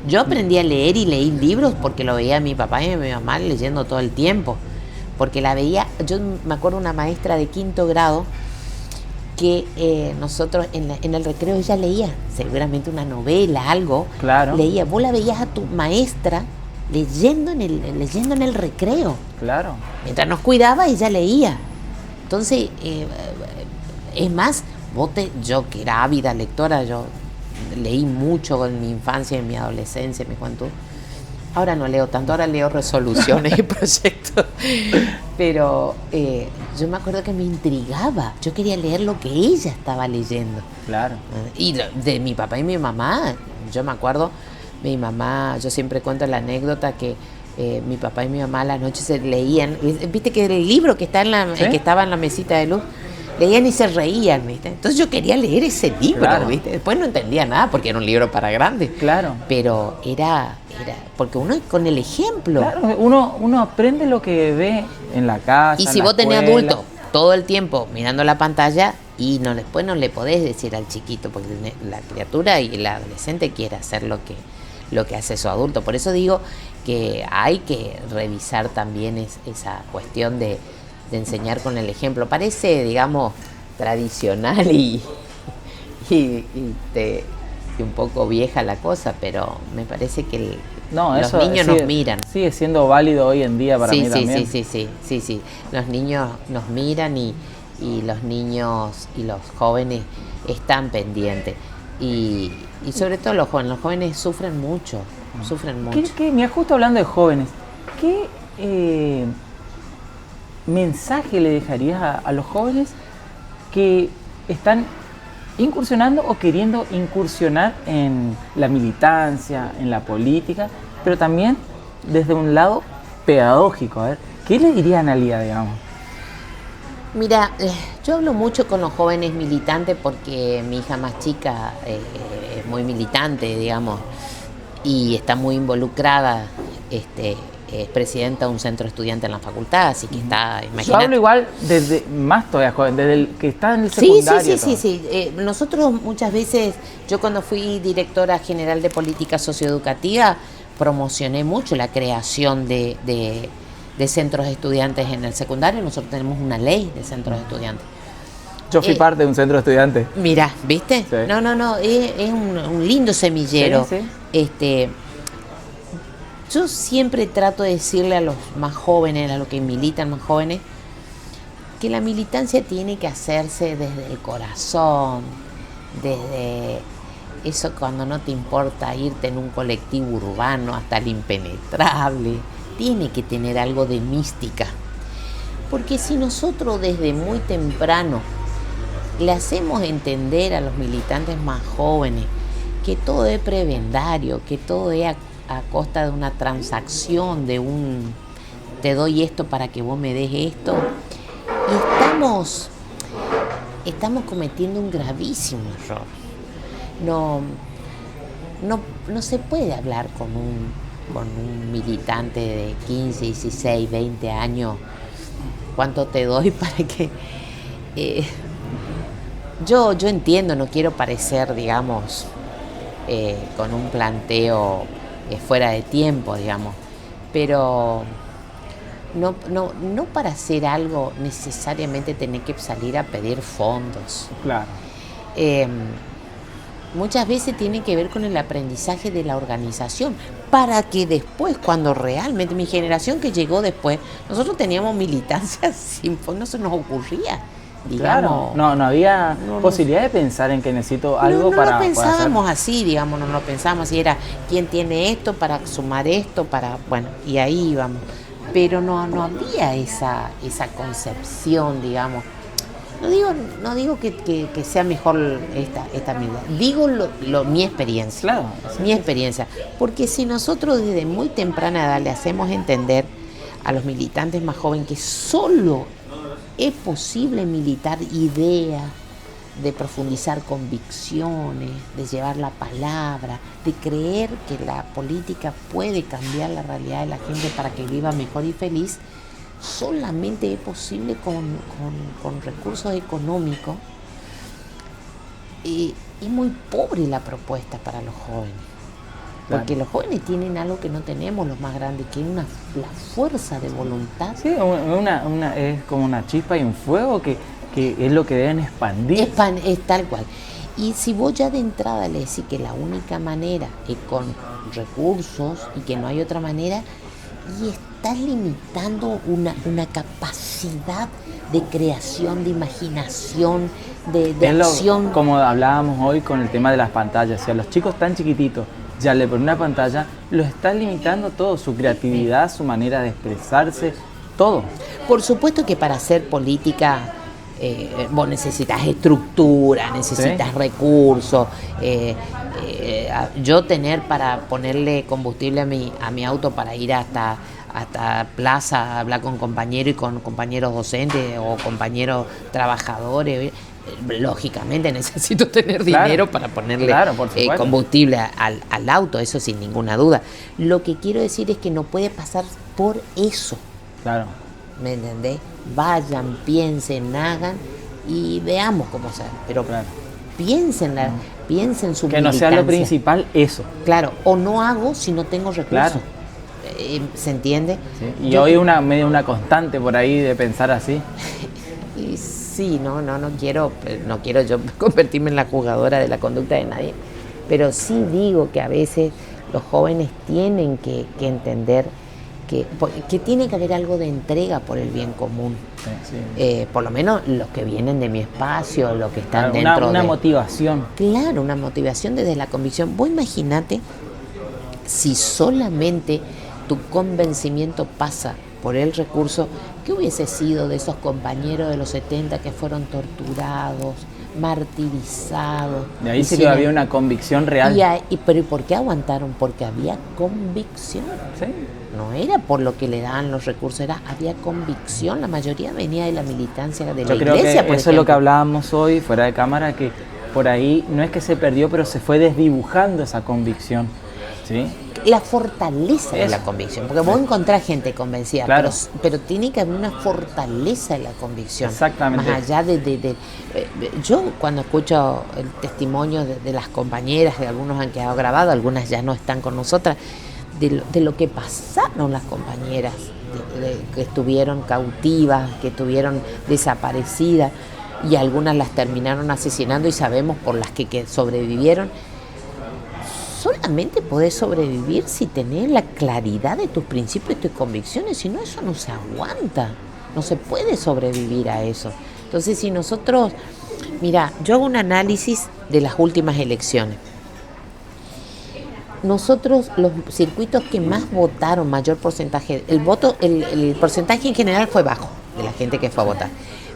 Yo aprendí a leer y leí libros porque lo veía a mi papá y a mi mamá leyendo todo el tiempo. Porque la veía, yo me acuerdo una maestra de 5º grado que nosotros en el recreo ella leía, seguramente una novela, algo. Claro. Leía, vos la veías a tu maestra leyendo en el recreo. Claro. Mientras nos cuidaba, ella leía. Entonces, es más, yo que era ávida lectora, yo leí mucho en mi infancia, en mi adolescencia, en mi juventud. Ahora no leo tanto, ahora leo resoluciones y proyectos. Pero yo me acuerdo que me intrigaba. Yo quería leer lo que ella estaba leyendo. Claro. Y de mi papá y mi mamá, yo me acuerdo, mi mamá, yo siempre cuento la anécdota que mi papá y mi mamá a la noche se leían. Viste que el libro que estaba en la mesita de luz, leían y se reían, ¿viste? Entonces yo quería leer ese libro, claro. ¿Viste? Después no entendía nada porque era un libro para grandes. Claro. Pero era porque uno con el ejemplo. Claro, uno aprende lo que ve en la casa. Y si vos tenés adulto todo el tiempo mirando la pantalla y después no le podés decir al chiquito, porque la criatura y el adolescente quiere hacer lo que hace su adulto. Por eso digo que hay que revisar también esa cuestión de enseñar con el ejemplo. Parece, digamos, tradicional y un poco vieja la cosa, pero me parece que los niños nos miran. Sigue siendo válido hoy en día para mí también. Sí. Los niños nos miran y y los niños y los jóvenes están pendientes. Y sobre todo los jóvenes sufren mucho, sufren mucho. Mira, justo hablando de jóvenes, ¿qué mensaje le dejarías a los jóvenes que están incursionando o queriendo incursionar en la militancia, en la política, pero también desde un lado pedagógico? A ver, ¿qué le diría a Analía, digamos? Mira, yo hablo mucho con los jóvenes militantes porque mi hija más chica es muy militante, digamos, y está muy involucrada, es presidenta de un centro estudiante en la facultad, así que está, imagínate. Yo hablo igual desde más todavía joven, desde el que está en el secundario. Sí. Nosotros muchas veces, yo cuando fui directora general de política socioeducativa, promocioné mucho la creación de centros de estudiantes en el secundario. Nosotros tenemos una ley de centros de estudiantes. Yo fui parte de un centro de estudiantes. Mira, ¿viste? Sí. No, es un lindo semillero. Sí. Yo siempre trato de decirle a los más jóvenes, a los que militan más jóvenes, que la militancia tiene que hacerse desde el corazón, desde eso cuando no te importa irte en un colectivo urbano hasta el impenetrable. Tiene que tener algo de mística, porque si nosotros desde muy temprano le hacemos entender a los militantes más jóvenes que todo es prebendario, que todo es a costa de una transacción, de un te doy esto para que vos me des esto, y estamos cometiendo un gravísimo error. No se puede hablar con un militante de 15, 16, 20 años, ¿cuánto te doy para que...? Yo entiendo, no quiero parecer, digamos, con un planteo fuera de tiempo, digamos, pero no para hacer algo necesariamente tener que salir a pedir fondos. Claro. Muchas veces tiene que ver con el aprendizaje de la organización, para que después, cuando realmente, mi generación que llegó después, nosotros teníamos militancia sin fondos, no se nos ocurría, digamos. Claro, no había posibilidad de pensar en que necesito algo para... No lo pensábamos así, digamos, no lo pensábamos así, era quién tiene esto para sumar esto, bueno, y ahí íbamos. Pero no había esa concepción, digamos. No digo que sea mejor esta medida, digo mi experiencia. Claro. Mi experiencia. Porque si nosotros desde muy temprana edad le hacemos entender a los militantes más jóvenes que solo es posible militar ideas, de profundizar convicciones, de llevar la palabra, de creer que la política puede cambiar la realidad de la gente para que viva mejor y feliz, solamente es posible con recursos económicos. Y es muy pobre la propuesta para los jóvenes, porque los jóvenes tienen algo que no tenemos los más grandes, que es la fuerza de voluntad. Sí, es como una chispa y un fuego que es lo que deben expandir. Es tal cual. Y si vos ya de entrada le decís que la única manera es con recursos y que no hay otra manera, y estás limitando una capacidad de creación, de imaginación, de acción. Como hablábamos hoy con el tema de las pantallas, si a los chicos tan chiquititos ya le ponen una pantalla, los estás limitando todo, su creatividad, su manera de expresarse, todo. Por supuesto que para hacer política vos necesitas estructura, necesitas recursos. Yo tener para ponerle combustible a mi auto para ir hasta plaza, hablar con compañeros y con compañeros docentes o compañeros trabajadores, lógicamente necesito tener dinero para ponerle combustible al auto, eso sin ninguna duda. Lo que quiero decir es que no puede pasar por eso. Claro. ¿Me entendés? Vayan, piensen, hagan y veamos cómo se hace. Pero piensen su que no sea lo principal eso. Claro, o no hago si no tengo recursos. Claro. ¿Se entiende? Sí. Y hoy medio una constante por ahí de pensar así. Y sí, no quiero yo convertirme en la jugadora de la conducta de nadie, pero sí digo que a veces los jóvenes tienen que entender que tiene que haber algo de entrega por el bien común. Sí, sí. Por lo menos los que vienen de mi espacio, los que están Claro, dentro una de... motivación. Claro, una motivación desde la convicción. Vos imaginate si solamente tu convencimiento pasa por el recurso, ¿qué hubiese sido de esos compañeros de los 70 que fueron torturados, martirizados? De ahí sí que había una convicción real. Pero ¿y por qué aguantaron? Porque había convicción. Sí. No era por lo que le daban los recursos, había convicción. La mayoría venía de la militancia de la Yo creo iglesia, que eso es lo que hablábamos hoy fuera de cámara, que por ahí no es que se perdió, pero se fue desdibujando esa convicción. ¿Sí? La fortaleza de la convicción, porque vos encontrás gente convencida, claro, pero tiene que haber una fortaleza de la convicción. Exactamente. Más allá yo cuando escucho el testimonio de las compañeras, que algunos han quedado grabados, algunas ya no están con nosotras, de lo que pasaron las compañeras, que estuvieron cautivas, que estuvieron desaparecidas, y algunas las terminaron asesinando y sabemos por las que sobrevivieron. Solamente podés sobrevivir si tenés la claridad de tus principios y tus convicciones, si no, eso no se aguanta, no se puede sobrevivir a eso. Entonces, si nosotros, mira, yo hago un análisis de las últimas elecciones. Nosotros, los circuitos que más votaron, mayor porcentaje, el porcentaje en general fue bajo de la gente que fue a votar.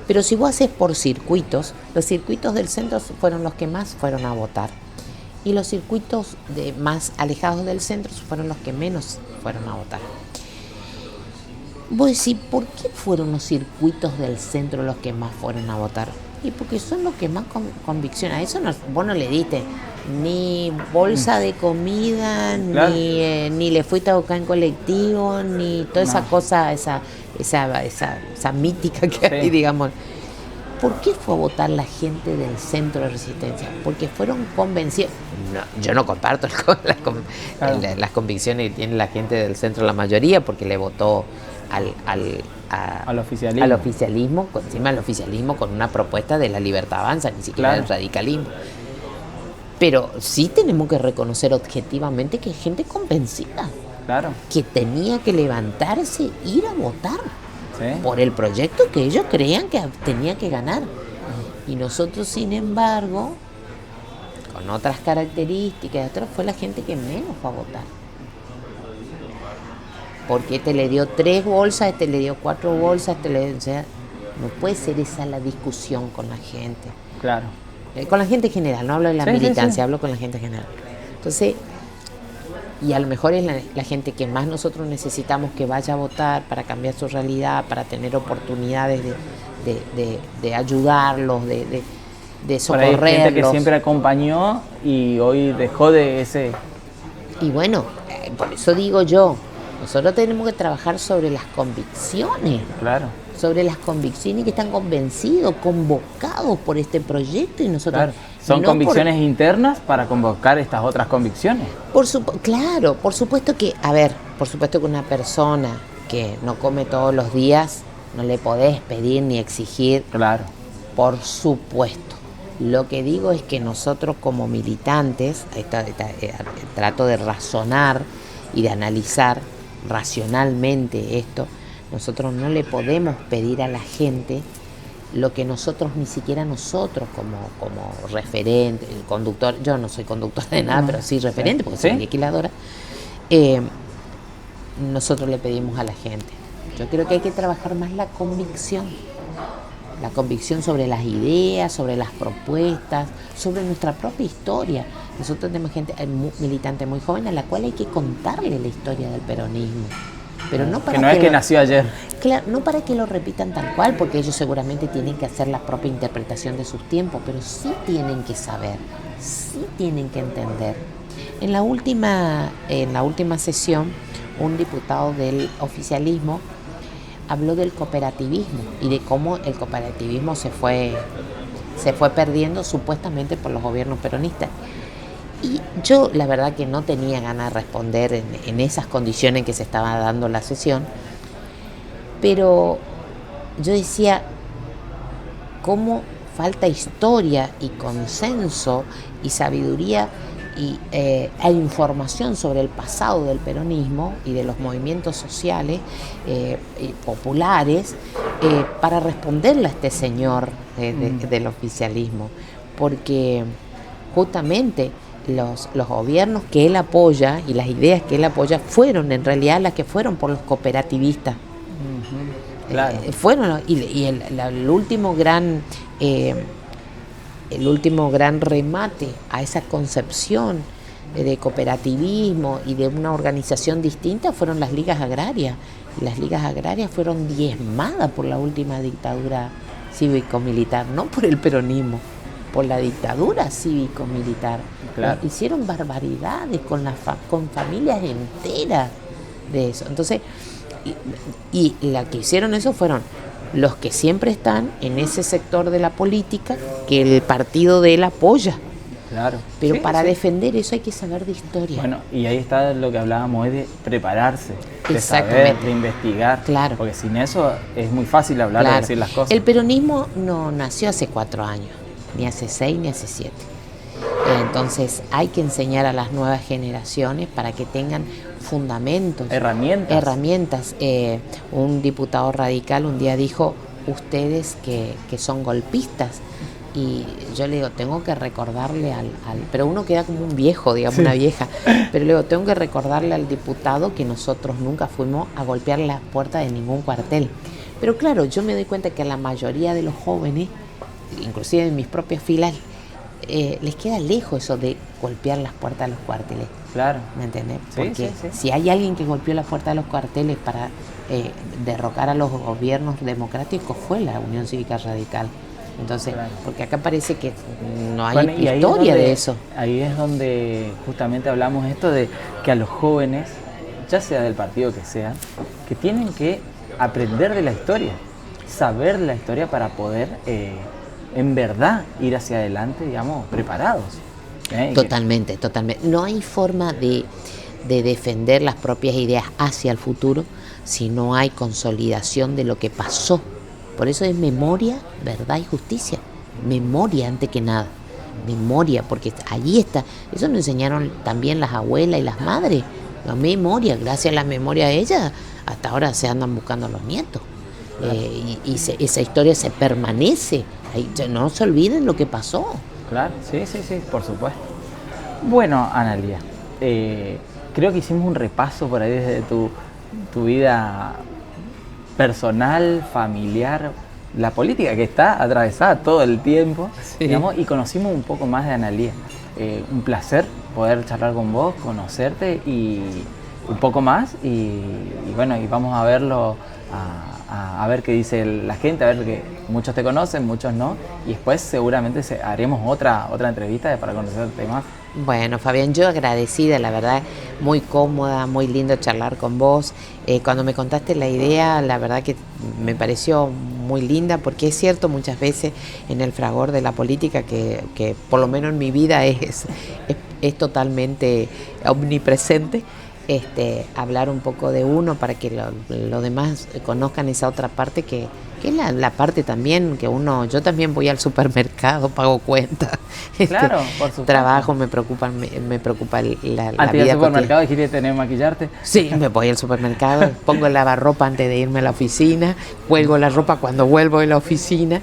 Pero si vos haces por circuitos, los circuitos del centro fueron los que más fueron a votar. Y los circuitos más alejados del centro fueron los que menos fueron a votar. Vos decís, ¿por qué fueron los circuitos del centro los que más fueron a votar? Y porque son los que más convicción. A eso vos no le diste ni bolsa de comida, claro, ni le fuiste a buscar en colectivo, ni toda esa cosa, esa mítica que hay, digamos. ¿Por qué fue a votar la gente del centro de Resistencia? Porque fueron convencidos. No, yo no comparto las convicciones que tiene la gente del centro, la mayoría, porque le votó al oficialismo, encima del oficialismo con una propuesta de la Libertad Avanza, ni siquiera del radicalismo. Pero sí tenemos que reconocer objetivamente que hay gente convencida, claro, que tenía que levantarse, ir a votar. ¿Sí? Por el proyecto que ellos creían que tenía que ganar. Y nosotros, sin embargo, con otras características, fue la gente que menos fue a votar. Porque este le dio 3 bolsas, este le dio 4 bolsas, o sea, no puede ser esa la discusión con la gente. Claro. Con la gente en general, no hablo de la militancia, hablo con la gente en general. Entonces, y a lo mejor es la gente que más nosotros necesitamos que vaya a votar para cambiar su realidad, para tener oportunidades de ayudarlos, de socorrerlos. Hay gente que siempre acompañó y hoy dejó de ese... Y bueno, por eso digo yo, nosotros tenemos que trabajar sobre las convicciones. Claro. Sobre las convicciones que están convencidos, convocados por este proyecto, y nosotros... Claro. Son convicciones internas para convocar estas otras convicciones. Claro, por supuesto que, por supuesto que una persona que no come todos los días, no le podés pedir ni exigir. Claro. Por supuesto. Lo que digo es que nosotros como militantes, trato de razonar y de analizar racionalmente esto, nosotros no le podemos pedir a la gente lo que nosotros, ni siquiera nosotros como referente, el conductor, yo no soy conductora de nada, pero sí referente, porque soy legisladora, nosotros le pedimos a la gente. Yo creo que hay que trabajar más la convicción sobre las ideas, sobre las propuestas, sobre nuestra propia historia. Nosotros tenemos gente, militante muy joven, a la cual hay que contarle la historia del peronismo. Pero no para que no es que nació ayer. Claro, no para que lo repitan tal cual, porque ellos seguramente tienen que hacer la propia interpretación de sus tiempos, pero sí tienen que saber, sí tienen que entender. En la última sesión, un diputado del oficialismo habló del cooperativismo y de cómo el cooperativismo se fue perdiendo supuestamente por los gobiernos peronistas. Y yo la verdad que no tenía ganas de responder en esas condiciones que se estaba dando la sesión, pero yo decía, ¿cómo falta historia y consenso y sabiduría e información sobre el pasado del peronismo y de los movimientos sociales y populares para responderle a este señor del oficialismo, porque justamente los gobiernos que él apoya y las ideas que él apoya fueron en realidad las que fueron por los cooperativistas. Claro. Fueron el último gran remate a esa concepción de cooperativismo y de una organización distinta fueron las ligas agrarias. Las ligas agrarias fueron diezmadas por la última dictadura cívico-militar, no por el peronismo, por la dictadura cívico-militar. Claro. Hicieron barbaridades con familias enteras de eso. Entonces, y la que hicieron eso fueron los que siempre están en ese sector de la política que el partido de él apoya. Claro. Pero Sí, para sí. defender eso hay que saber de historia. Bueno, y ahí está lo que hablábamos hoy de prepararse, de saber, Exactamente. de investigar. Claro. Porque sin eso es muy fácil hablar Claro. y decir las cosas. El peronismo no nació hace 4 años, ni hace 6, ni hace 7. Entonces hay que enseñar a las nuevas generaciones para que tengan fundamentos, herramientas. Un diputado radical un día dijo, ustedes que son golpistas, y yo le digo, tengo que recordarle pero uno queda como un viejo, digamos, sí, una vieja, pero le digo, tengo que recordarle al diputado que nosotros nunca fuimos a golpear la puerta de ningún cuartel. Pero claro, yo me doy cuenta que a la mayoría de los jóvenes, inclusive en mis propias filas, les queda lejos eso de golpear las puertas de los cuarteles. Claro. ¿Me entiendes? Sí, Porque sí. si hay alguien que golpeó la puerta de los cuarteles para derrocar a los gobiernos democráticos, fue la Unión Cívica Radical. Entonces, claro, porque acá parece que no hay historia de eso. Ahí es donde justamente hablamos esto de que a los jóvenes, ya sea del partido que sea, que tienen que aprender de la historia, saber la historia para poder en verdad ir hacia adelante, digamos, preparados. Totalmente. No hay forma de defender las propias ideas hacia el futuro si no hay consolidación de lo que pasó. Por eso es memoria, verdad y justicia. Memoria antes que nada. Memoria, porque allí está. Eso nos enseñaron también las abuelas y las madres. La memoria, gracias a la memoria de ellas, hasta ahora se andan buscando los nietos. Claro. Esa historia se permanece. No se olviden lo que pasó. Claro, sí, por supuesto. Bueno, Analía, creo que hicimos un repaso por ahí desde tu vida personal, familiar, la política que está atravesada todo el tiempo, sí, digamos, y conocimos un poco más de Analía. Un placer poder charlar con vos, conocerte y un poco más y bueno, y vamos a verlo, a ver qué dice la gente, a ver que muchos te conocen, muchos no, y después seguramente haremos otra entrevista para conocerte más. Bueno, Fabián, yo agradecida, la verdad, muy cómoda, muy lindo charlar con vos. Cuando me contaste la idea, la verdad que me pareció muy linda, porque es cierto muchas veces en el fragor de la política que por lo menos en mi vida es totalmente omnipresente. Hablar un poco de uno para que los demás conozcan esa otra parte que es la parte también que yo también voy al supermercado, pago cuentas, claro, por supuesto, trabajo, me preocupa la antes vida del supermercado cotidiana. dijiste tener que maquillarte. Sí, me voy al supermercado, pongo el lavarropa antes de irme a la oficina, cuelgo la ropa cuando vuelvo de la oficina,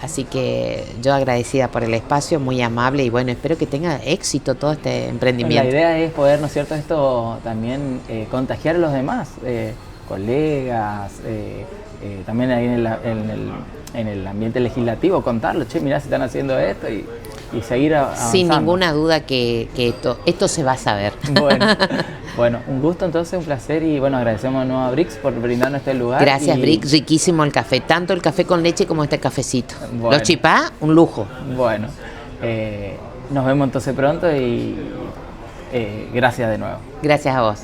así que yo agradecida por el espacio, muy amable, y bueno, espero que tenga éxito todo este emprendimiento. La idea es poder, ¿no es cierto?, esto también contagiar a los demás, colegas, también ahí en el ambiente legislativo, contarlo, che, mirá, se están haciendo esto y seguir avanzando. Sin ninguna duda que esto se va a saber. Bueno, un gusto entonces, un placer, y bueno, agradecemos de nuevo a Brix por brindarnos este lugar. Gracias, Brix, riquísimo el café, tanto el café con leche como este cafecito. Bueno. Los chipá, un lujo. Bueno, nos vemos entonces pronto y gracias de nuevo. Gracias a vos.